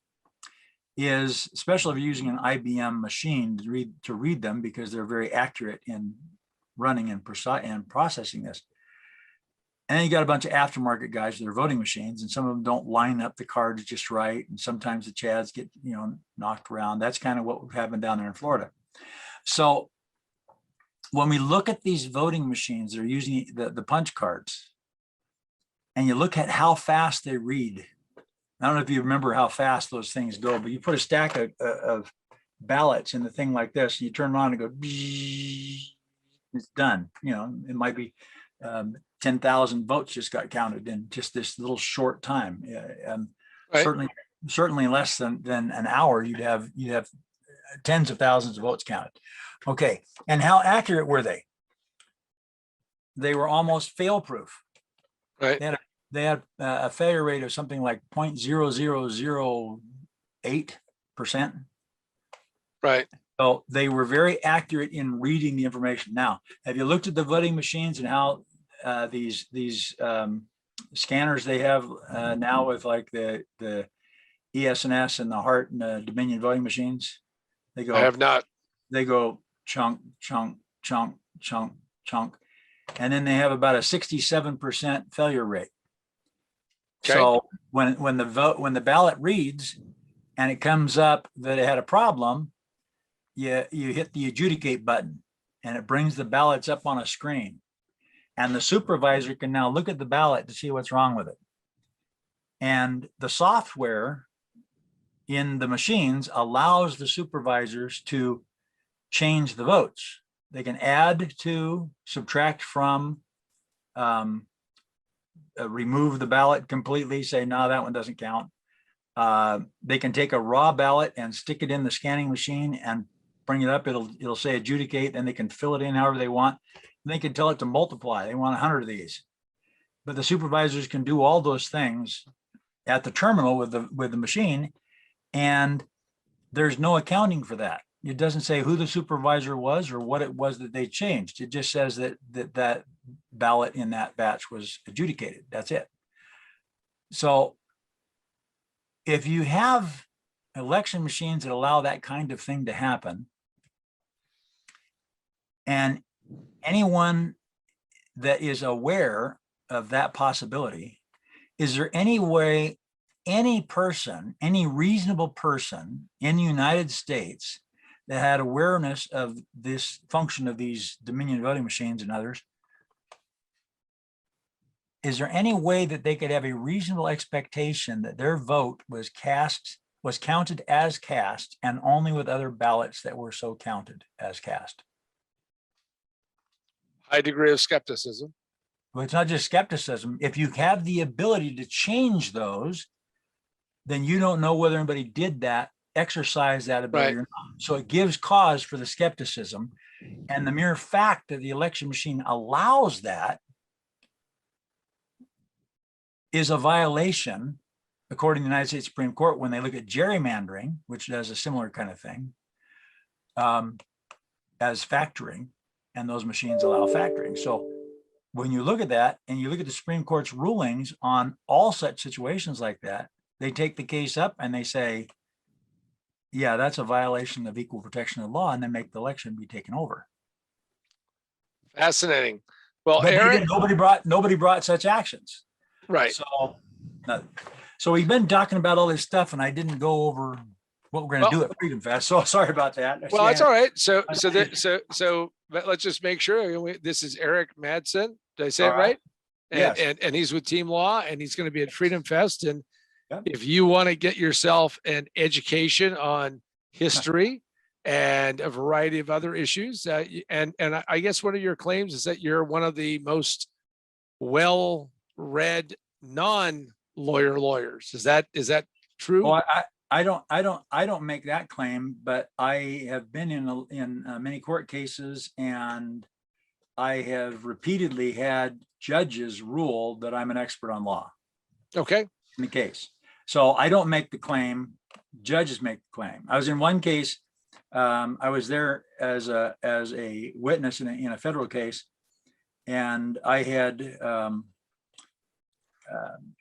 is, especially if you're using an IBM machine to read them, because they're very accurate in running and processing this. And then you got a bunch of aftermarket guys that are voting machines, and some of them don't line up the cards just right. And sometimes the Chads get, knocked around. That's kind of what happened down there in Florida. So when we look at these voting machines, they're using the punch cards, and you look at how fast they read. I don't know if you remember how fast those things go, but you put a stack of ballots in the thing like this, and you turn around and go, it's done. It might be 10,000 votes just got counted in just this little short time. Right. Certainly less than an hour, you'd have tens of thousands of votes counted. Okay, and how accurate were they? They were almost fail-proof. Right. They had a failure rate of something like 0.0008%. Right. So they were very accurate in reading the information. Now, have you looked at the voting machines and how these scanners they have now with like the ES&S and the Hart and the Dominion voting machines? They go. I have not. They go chunk, chunk, chunk, chunk, chunk, and then they have about a 67% failure rate. Okay. So when the ballot reads and it comes up that it had a problem, you hit the adjudicate button and it brings the ballots up on a screen, and the supervisor can now look at the ballot to see what's wrong with it. And the software in the machines allows the supervisors to change the votes. They can add to, subtract from, remove the ballot completely, say, no, that one doesn't count. They can take a raw ballot and stick it in the scanning machine and bring it up. It'll say adjudicate, and they can fill it in however they want. And they can tell it to multiply. They want 100 of these. But the supervisors can do all those things at the terminal with the machine, and there's no accounting for that. It doesn't say who the supervisor was or what it was that they changed. It just says that ballot in that batch was adjudicated. That's it. So if you have election machines that allow that kind of thing to happen, and anyone that is aware of that possibility, is there any way any person, any reasonable person in the United States that had awareness of this function of these Dominion voting machines and others, is there any way that they could have a reasonable expectation that their vote was counted as cast, and only with other ballots that were so counted as cast? High degree of skepticism. Well, it's not just skepticism. If you have the ability to change those, then you don't know whether anybody did that, exercise that ability or not. So it gives cause for the skepticism. And the mere fact that the election machine allows that is a violation, according to the United States Supreme Court, when they look at gerrymandering, which does a similar kind of thing, as factoring, and those machines allow factoring. So when you look at that and you look at the Supreme Court's rulings on all such situations like that, they take the case up and they say, yeah, that's a violation of equal protection of law, and then make the election be taken over. Fascinating. Well, But Eric, nobody brought such actions. right. So, uh, so we've been talking about all this stuff, and I didn't go over what we're going to Well, do at Freedom Fest. So sorry about that. well, that's all right. So but let's just make sure this is Eric Madsen. Did I say All it right. right? And, Yes. and he's with Team Law, and he's going to be at Freedom Fest. And Yep. if you want to get yourself an education on history and a variety of other issues, and I guess one of your claims is that you're one of the most well-read non-lawyer lawyers. Is that true? Well, I don't make that claim, but I have been in many court cases, and I have repeatedly had judges rule that I'm an expert on law Okay. in the case. So I don't make the claim, judges make the claim. I was in one case, I was there as a witness in a federal case, and I had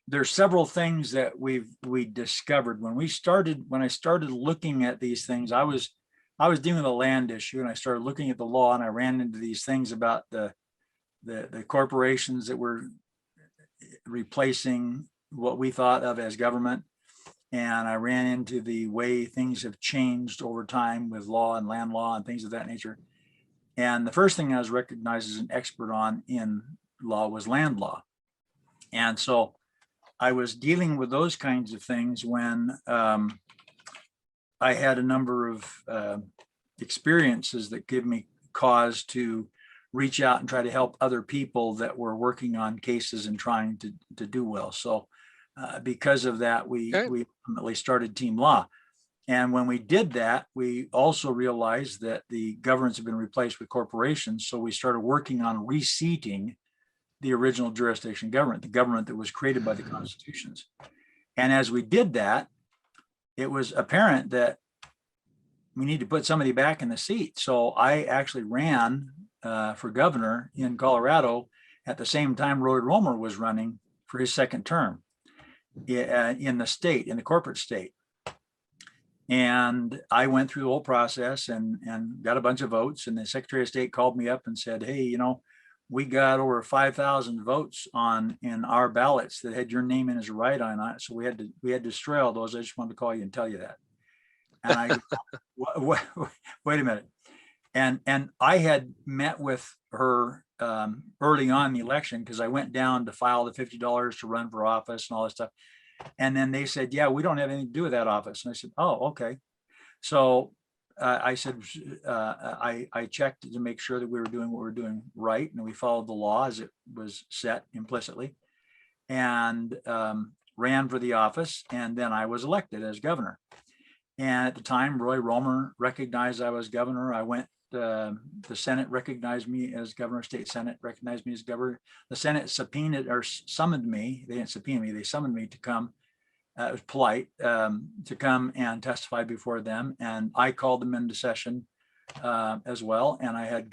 there's several things that we discovered when I started looking at these things. I was dealing with a land issue, and I started looking at the law, and I ran into these things about the corporations that were replacing what we thought of as government. And I ran into the way things have changed over time with law and land law and things of that nature. And the first thing I was recognized as an expert on in law was land law. And so I was dealing with those kinds of things when I had a number of experiences that give me cause to reach out and try to help other people that were working on cases and trying to do well. So because of that, we ultimately started Team Law. And when we did that, we also realized that the governments have been replaced with corporations. So we started working on reseating the original jurisdiction government, the government that was created by the constitutions. And as we did that, it was apparent that we need to put somebody back in the seat. So I actually ran for governor in Colorado at the same time Roy Romer was running for his second term in the state, in the corporate state. And I went through the whole process and got a bunch of votes. And the Secretary of State called me up and said, hey, we got over 5,000 votes in our ballots that had your name in as a write-in on it. So we had to destroy all those. I just wanted to call you and tell you that. And I wait a minute. And I had met with her early on in the election, because I went down to file the $50 to run for office and all that stuff. And then they said, yeah, we don't have anything to do with that office. And I said, oh, okay. So I said, I checked to make sure that we were doing what we were doing right, and we followed the law as it was set implicitly, and ran for the office. And then I was elected as governor. And at the time, Roy Romer recognized I was governor. I went, the Senate recognized me as governor, state Senate recognized me as governor. The Senate subpoenaed or summoned me. They didn't subpoena me, they summoned me to come. It was polite to come and testify before them. And I called them into session as well. And I had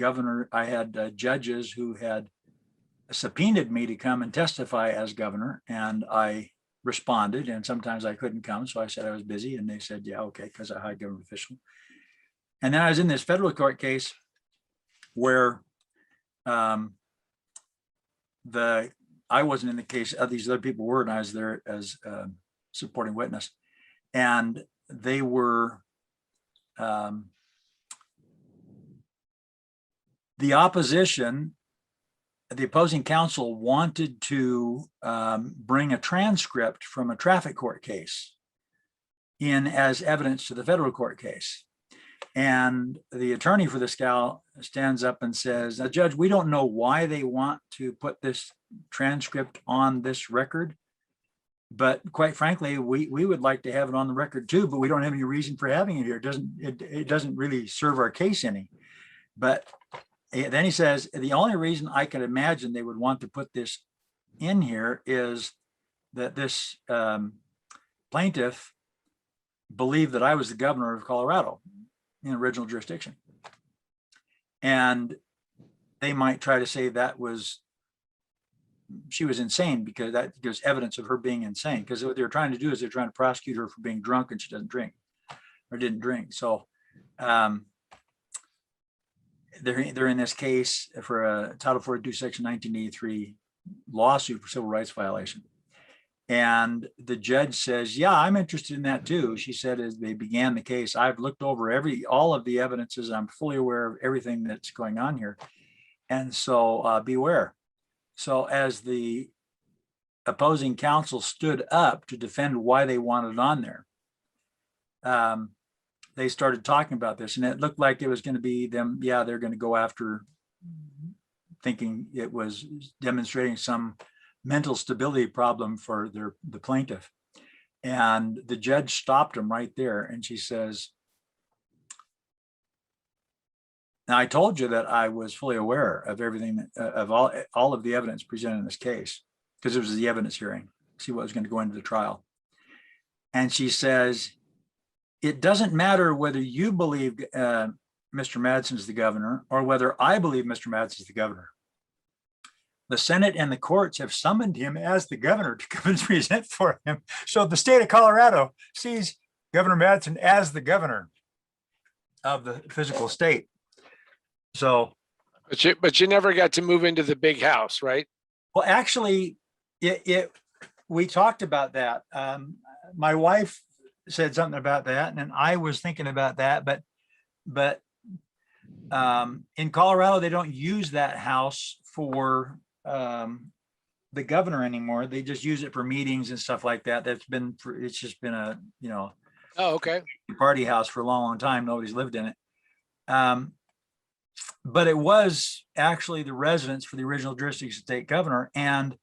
judges who had subpoenaed me to come and testify as governor. And I responded, and sometimes I couldn't come. So I said I was busy, and they said, yeah, okay, because I hired government official. And then I was in this federal court case where I wasn't in the case, these other people were, and I was there as supporting witness. And they were, the opposition, the opposing counsel wanted to bring a transcript from a traffic court case in as evidence to the federal court case. And the attorney for this gal stands up and says, now, Judge, we don't know why they want to put this transcript on this record, but quite frankly, we would like to have it on the record too, but we don't have any reason for having it here. It doesn't really serve our case any. But then he says, the only reason I can imagine they would want to put this in here is that this plaintiff believed that I was the governor of Colorado in original jurisdiction. And they might try to say she was insane, because that gives evidence of her being insane, because what they're trying to do is they're trying to prosecute her for being drunk, and she doesn't drink. or didn't drink. So they're in this case for a Title 42, Section 1983 lawsuit for civil rights violation. And the judge says, yeah, I'm interested in that too. She said, as they began the case, I've looked over all of the evidences. I'm fully aware of everything that's going on here. And so beware. So as the opposing counsel stood up to defend why they wanted it on there, they started talking about this, and it looked like it was going to be them. Yeah, they're going to go after, thinking it was demonstrating some mental stability problem for the plaintiff. And the judge stopped him right there. And she says, now I told you that I was fully aware of everything, of all of the evidence presented in this case, because it was the evidence hearing, see what was going to go into the trial. And she says, it doesn't matter whether you believe Mr. Madsen is the governor or whether I believe Mr. Madsen is the governor. The Senate and the courts have summoned him as the governor to come and present for him. So the state of Colorado sees Governor Madsen as the governor of the physical state. So, but you never got to move into the big house, right? well, actually, we talked about that. My wife said something about that, and I was thinking about that, but in Colorado, they don't use that house for the governor anymore. They just use it for meetings and stuff like that. It's just been a, Oh, okay. party house for a long, long time. Nobody's lived in it. But it was actually the residence for the original jurisdiction state governor, and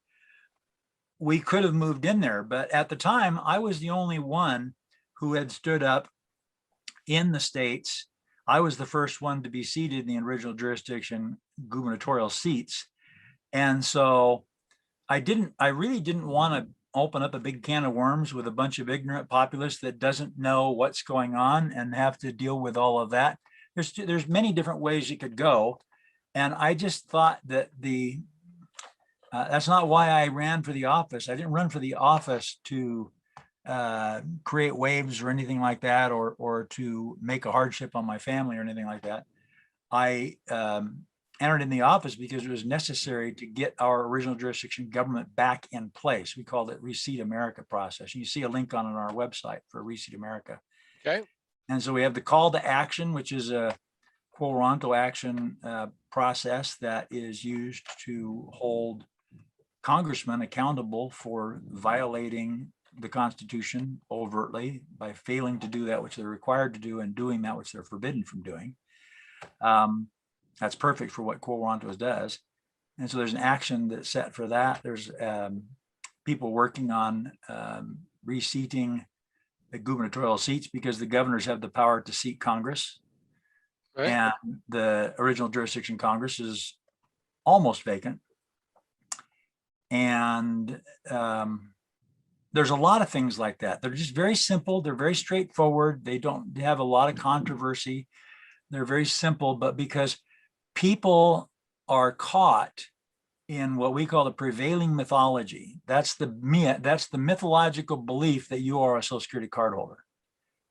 we could have moved in there. But at the time, I was the only one who had stood up in the states. I was the first one to be seated in the original jurisdiction gubernatorial seats. And so I really didn't want to open up a big can of worms with a bunch of ignorant populace that doesn't know what's going on and have to deal with all of that. There's many different ways it could go. And I just thought that that's not why I ran for the office. I didn't run for the office to create waves or anything like that, or to make a hardship on my family or anything like that. I entered in the office because it was necessary to get our original jurisdiction government back in place. We called it Reseat America process. You see a link on our website for Reseat America. Okay. And so we have the call to action, which is a quo warranto action process that is used to hold congressmen accountable for violating the Constitution overtly by failing to do that which they're required to do and doing that which they're forbidden from doing. That's perfect for what quo warranto does. And so there's an action that's set for that. There's people working on reseating the gubernatorial seats because the governors have the power to seat Congress. Right. And the original jurisdiction Congress is almost vacant. And there's a lot of things like that. They're just very simple. They're very straightforward. They don't have a lot of controversy. They're very simple, but because people are caught in what we call the prevailing mythology, that's the mythological belief that you are a Social Security card holder.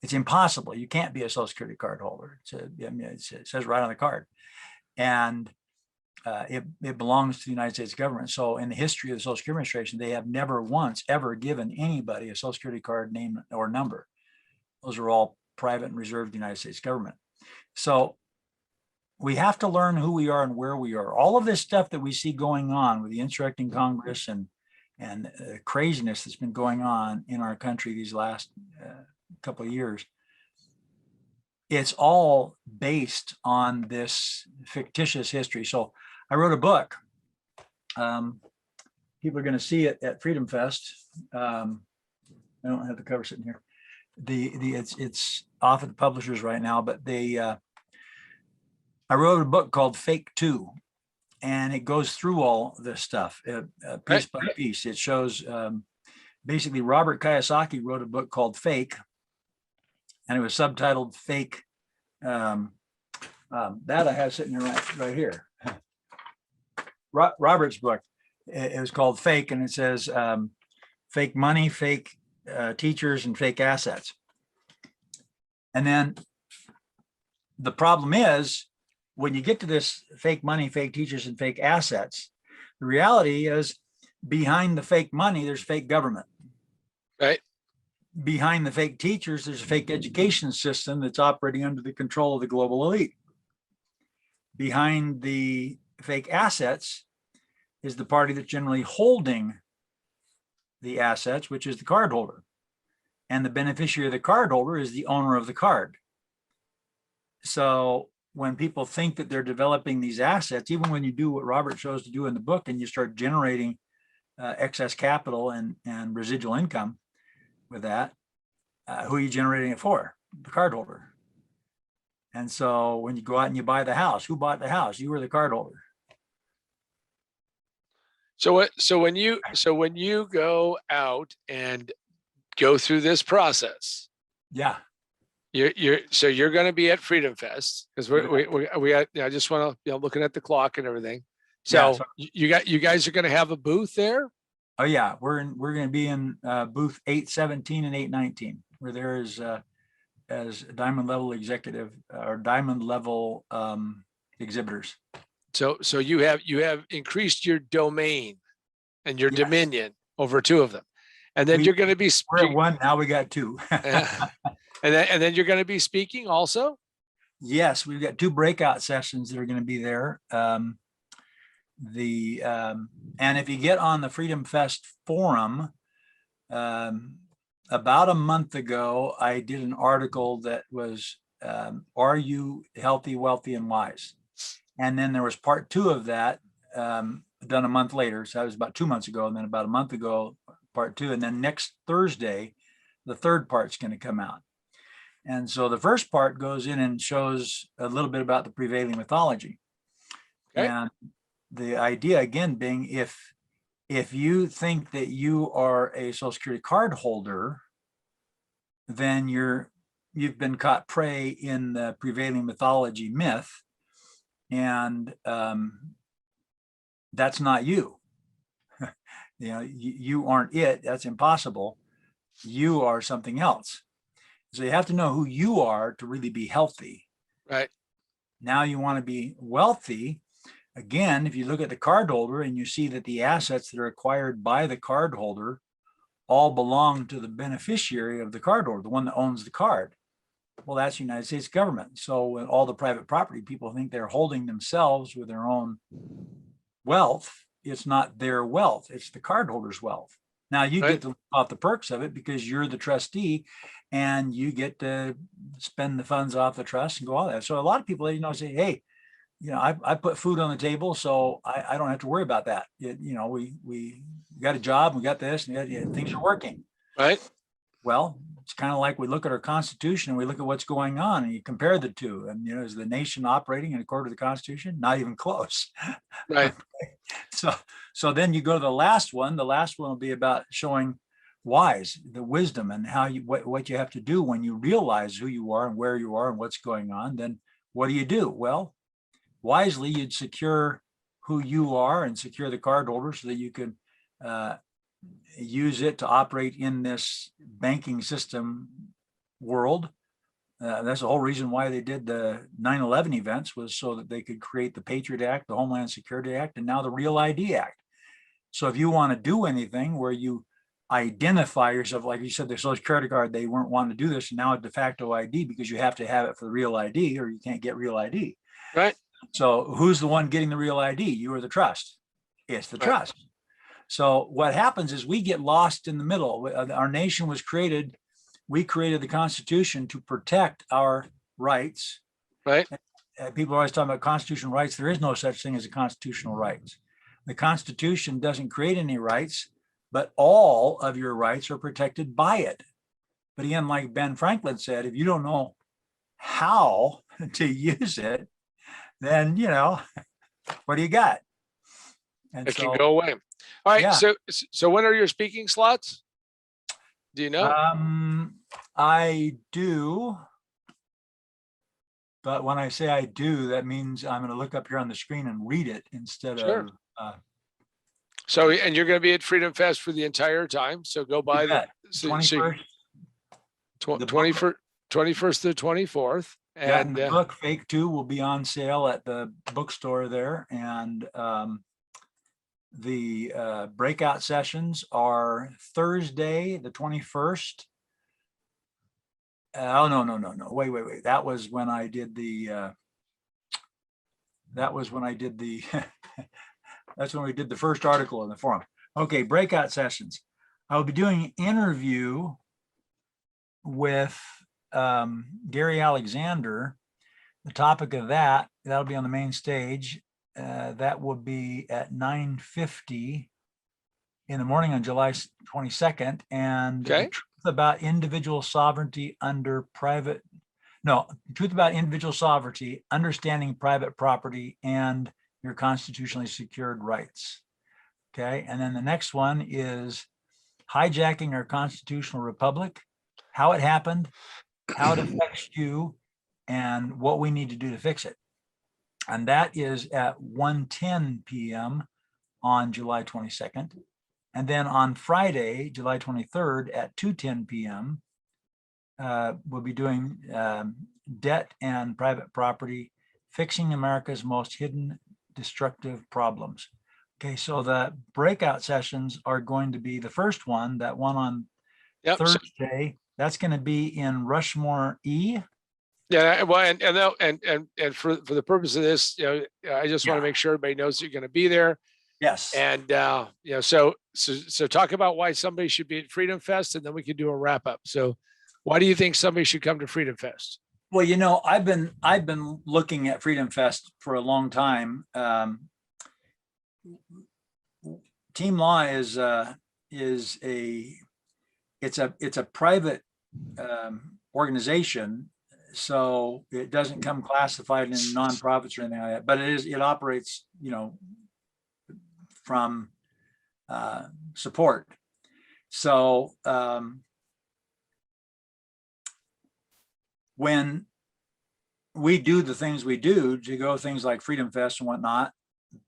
It's impossible. You can't be a Social Security card holder. It says right on the card. And it belongs to the United States government. So in the history of the Social Security Administration, they have never once ever given anybody a Social Security card name or number. Those are all private and reserved to the United States government. So we have to learn who we are and where we are. All of this stuff that we see going on with the insurrecting Congress and craziness that's been going on in our country these last couple of years, it's all based on this fictitious history. So I wrote a book. People are going to see it at FreedomFest. I don't have the cover sitting here. It's off at the publishers right now, but I wrote a book called Fake 2, and it goes through all this stuff piece by piece. It shows basically Robert Kiyosaki wrote a book called Fake, and it was subtitled Fake. That I have sitting right here. Robert's book. It was called Fake, and it says fake money, fake teachers, and fake assets. And then the problem is when you get to this fake money, fake teachers, and fake assets, the reality is behind the fake money, there's fake government. Right. Behind the fake teachers, there's a fake education system that's operating under the control of the global elite. Behind the fake assets is the party that's generally holding the assets, which is the cardholder. And the beneficiary of the cardholder is the owner of the card. So when people think that they're developing these assets, even when you do what Robert shows to do in the book and you start generating excess capital and residual income with that, who are you generating it for? The cardholder. And so when you go out and you buy the house, who bought the house? You were the cardholder. So when you go out and go through this process, Yeah. you're going to be at Freedom Fest because we I just want to, looking at the clock and everything. So yeah, you guys are going to have a booth there. Oh yeah, we're going to be in booth 817 and 819. We're there as diamond level executive or diamond level exhibitors. So you have increased your domain and your Yes. dominion over two of them, and then you're going to be we're at one, now we got two. and then you're going to be speaking also. Yes, we've got two breakout sessions that are going to be there. And if you get on the Freedom Fest forum, about a month ago, I did an article that was, are you healthy, wealthy, and wise? And then there was part 2 of that done a month later. So that was about 2 months ago. And then about a month ago, part 2. And then next Thursday, the third part's going to come out. And so the first part goes in and shows a little bit about the prevailing mythology. Okay. And the idea again being if you think that you are a Social Security card holder, then you've been caught prey in the prevailing mythology myth, and that's not you. You aren't it. That's impossible. You are something else. So you have to know who you are to really be healthy. Right. Now you want to be wealthy. Again, if you look at the cardholder and you see that the assets that are acquired by the cardholder all belong to the beneficiary of the cardholder, the one that owns the card. Well, that's the United States government. So when all the private property people think they're holding themselves with their own wealth, it's not their wealth, it's the cardholder's wealth. Now you get to live off the perks of it because you're the trustee and you get to spend the funds off the trust and go all that. So a lot of people, say, hey, I put food on the table, so I don't have to worry about that. We got a job, we got this, and things are working. Right. Well, it's kind of like we look at our Constitution and we look at what's going on and you compare the two. And, is the nation operating in accordance with the Constitution? Not even close. Right. So then you go to the last one. The last one will be about showing wise, the wisdom, and how what you have to do when you realize who you are and where you are and what's going on. Then what do? Well, wisely, you'd secure who you are and secure the cardholder so that you can use it to operate in this banking system world. That's the whole reason why they did the 9/11 events, was so that they could create the Patriot Act, the Homeland Security Act, and now the Real ID Act. So if you want to do anything where you identify yourself, like you said, the Social Security card, they weren't wanting to do this, and now a de facto ID because you have to have it for the Real ID or you can't get Real ID. Right. So who's the one getting the Real ID? You or the trust? It's the trust. So what happens is we get lost in the middle. Our nation was created. We created the Constitution to protect our rights. Right. People are always talking about constitutional rights. There is no such thing as a constitutional rights. The Constitution doesn't create any rights, but all of your rights are protected by it. But again, like Ben Franklin said, if you don't know how to use it, then, what do you got? And it can go away. All right. Yeah. So when are your speaking slots? Do you know? I do. But when I say I do, that means I'm going to look up here on the screen and read it instead of. So, and you're going to be at Freedom Fest for the entire time. So go by the 21st. 21st. 21st to the 24th. Yeah, and And the book Fake Two will be on sale at the bookstore there. And the breakout sessions are Thursday, the 21st. Oh, no. Wait. That was when I did the, that's when we did the first article in the forum. Okay, breakout sessions. I'll be doing an interview with Gary Alexander. The topic of that'll be on the main stage. That will be at 9:50 in the morning on July 22nd. And the okay, truth about individual sovereignty truth about individual sovereignty, understanding private property and your constitutionally secured rights. Okay, and then the next one is hijacking our constitutional republic, how it happened, how it affects you, and what we need to do to fix it. And that is at 1:10 p.m. on July 22nd. And then on Friday, July 23rd at 2:10 p.m., we'll be doing debt and private property, fixing America's most hidden destructive problems. Okay, so the breakout sessions are going to be the first one, that one on yep. So, Thursday. That's going to be in Rushmore E. yeah, well, and for the purpose of this, I just want to Yeah. make sure everybody knows you're going to be there. Yes. And so talk about why somebody should be at Freedom Fest, and then we can do a wrap up. So, why do you think somebody should come to Freedom Fest? Well, I've been looking at Freedom Fest for a long time. Team Law is a private organization, so it doesn't come classified in nonprofits or anything like that. But it operates, from support. So when we do the things we do to go things like Freedom Fest and whatnot,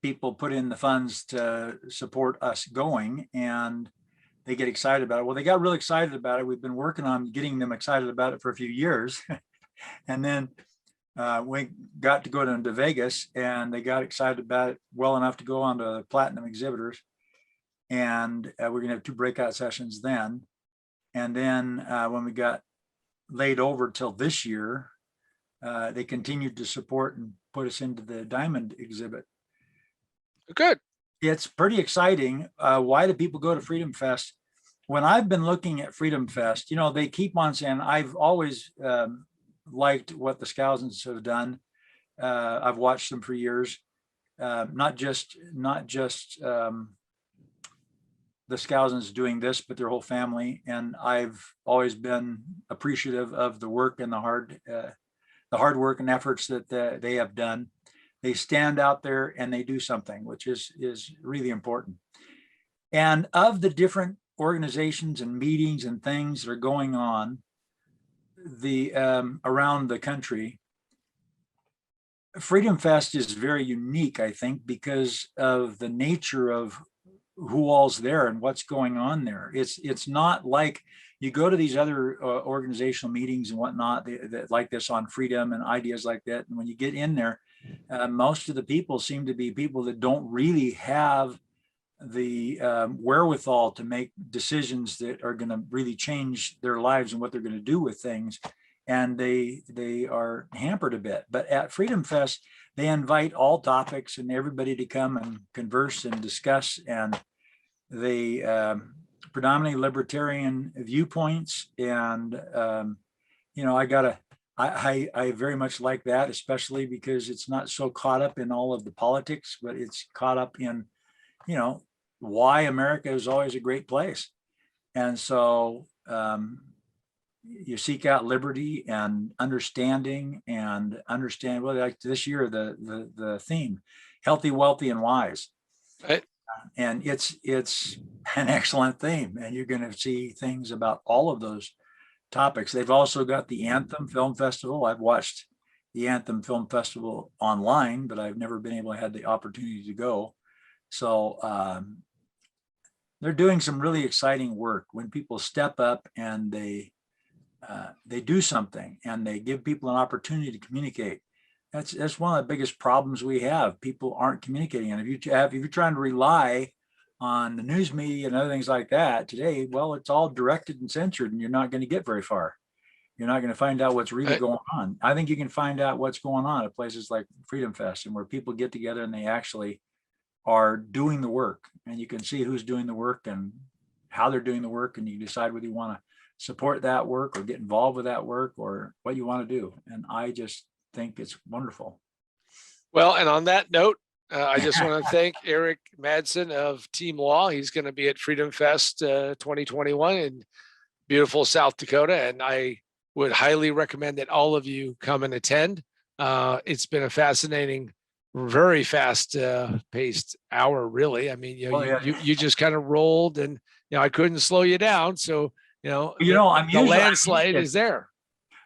people put in the funds to support us going, and they get excited about it. Well, they got really excited about it. We've been working on getting them excited about it for a few years. And then we got to go to Vegas, and they got excited about it well enough to go on to Platinum Exhibitors. And we're going to have 2 breakout sessions then. And then when we got laid over till this year, they continued to support and put us into the Diamond exhibit. Good. It's pretty exciting. Why do people go to Freedom Fest? When I've been looking at Freedom Fest, they keep on saying, I've always liked what the Scousins have done. I've watched them for years. Not just the Scousins doing this, but their whole family. And I've always been appreciative of the work and the hard work and efforts that they have done. They stand out there and they do something, which is really important. And of the different organizations and meetings and things that are going on around the country, Freedom Fest is very unique, I think, because of the nature of who all's there and what's going on there. It's not like you go to these other organizational meetings and whatnot that like this on freedom and ideas like that. And when you get in there, most of the people seem to be people that don't really have the wherewithal to make decisions that are going to really change their lives and what they're going to do with things. And they are hampered a bit. But at Freedom Fest, they invite all topics and everybody to come and converse and discuss. And they predominantly libertarian viewpoints. And, I very much like that, especially because it's not so caught up in all of the politics, but it's caught up in, why America is always a great place. And so you seek out liberty and understanding well, like this year, the theme, healthy, wealthy, and wise. Right. And it's an excellent theme. And you're going to see things about all of those topics. They've also got the Anthem Film Festival. I've watched the Anthem Film Festival online, but I've never been able to have the opportunity to go. So they're doing some really exciting work when people step up and they they do something and they give people an opportunity to communicate. That's one of the biggest problems we have. People aren't communicating. And if you're trying to rely on the news media and other things like that today, well, it's all directed and censored, and you're not going to get very far. You're not going to find out what's really going on. I think you can find out what's going on at places like Freedom Fest, and where people get together and they actually are doing the work, and you can see who's doing the work and how they're doing the work, and you decide whether you want to support that work or get involved with that work or what you want to do. And I just think it's wonderful. Well, and on that note, I just want to thank Eric Madsen of Team Law. He's going to be at Freedom Fest 2021 in beautiful South Dakota, and I would highly recommend that all of you come and attend. It's been a fascinating, very fast paced hour, really. I mean, you just kind of rolled, and I couldn't slow you down. So the landslide is there.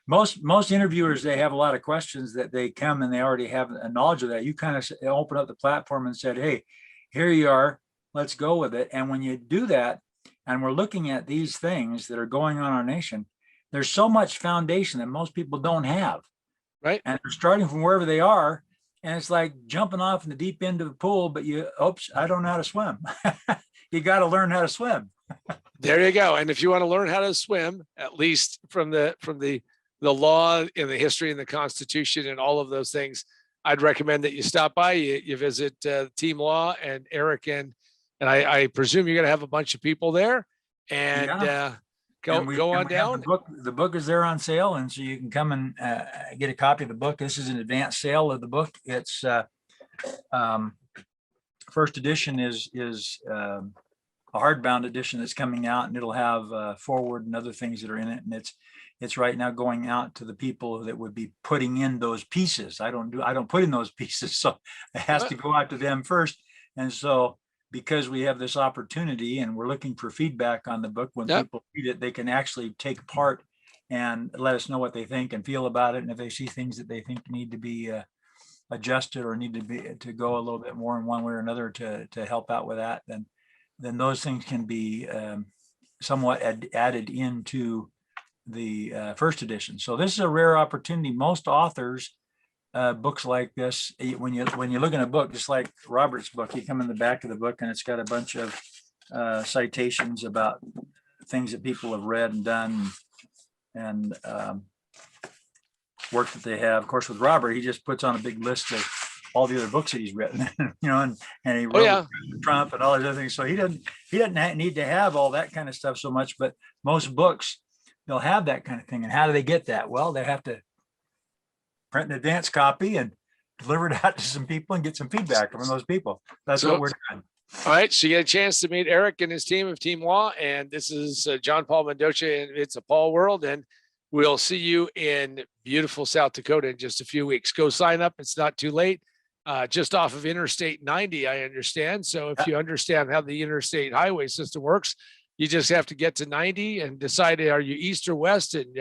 Most interviewers, they have a lot of questions that they come and they already have a knowledge of that. You kind of open up the platform and said, hey, here you are, let's go with it. And when you do that, and we're looking at these things that are going on in our nation, there's so much foundation that most people don't have. Right. And they're starting from wherever they are. And it's like jumping off in the deep end of the pool, but oops, I don't know how to swim. You got to learn how to swim. There you go. And if you want to learn how to swim, at least from the law and the history and the Constitution and all of those things, I'd recommend that you stop by, you visit Team Law and Eric, and I presume you're going to have a bunch of people there, and go on down. The book is there on sale, and so you can come and get a copy of the book. This is an advanced sale of the book. It's first edition is a hardbound edition that's coming out, and it'll have forward and other things that are in it, and it's right now going out to the people that would be putting in those pieces. I don't put in those pieces, so it has to go out to them first. And so because we have this opportunity and we're looking for feedback on the book, when people read it, they can actually take part and let us know what they think and feel about it. And if they see things that they think need to be adjusted or need to go a little bit more in one way or another to help out with that, then those things can be somewhat added into the first edition. So this is a rare opportunity. Most authors, books like this, when you look in a book, just like Robert's book, you come in the back of the book and it's got a bunch of citations about things that people have read and done and work that they have. Of course, with Robert, he just puts on a big list of all the other books that he's written, and he wrote Trump and all these other things. So he doesn't need to have all that kind of stuff so much, but most books, they'll have that kind of thing. And how do they get that? Well, they have to print an advance copy and deliver it out to some people and get some feedback from those people. That's what we're doing. All right. So you get a chance to meet Eric and his team of Team Law. And this is John Paul Mendoza, and it's a Paul World. And we'll see you in beautiful South Dakota in just a few weeks. Go sign up. It's not too late. Just off of Interstate 90, I understand. So if you understand how the interstate highway system works, you just have to get to 90 and decide, are you east or west, and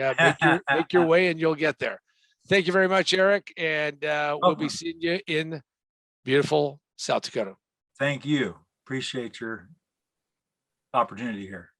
make your way and you'll get there. Thank you very much, Eric. And we'll be seeing you in beautiful South Dakota. Thank you. Appreciate your opportunity here.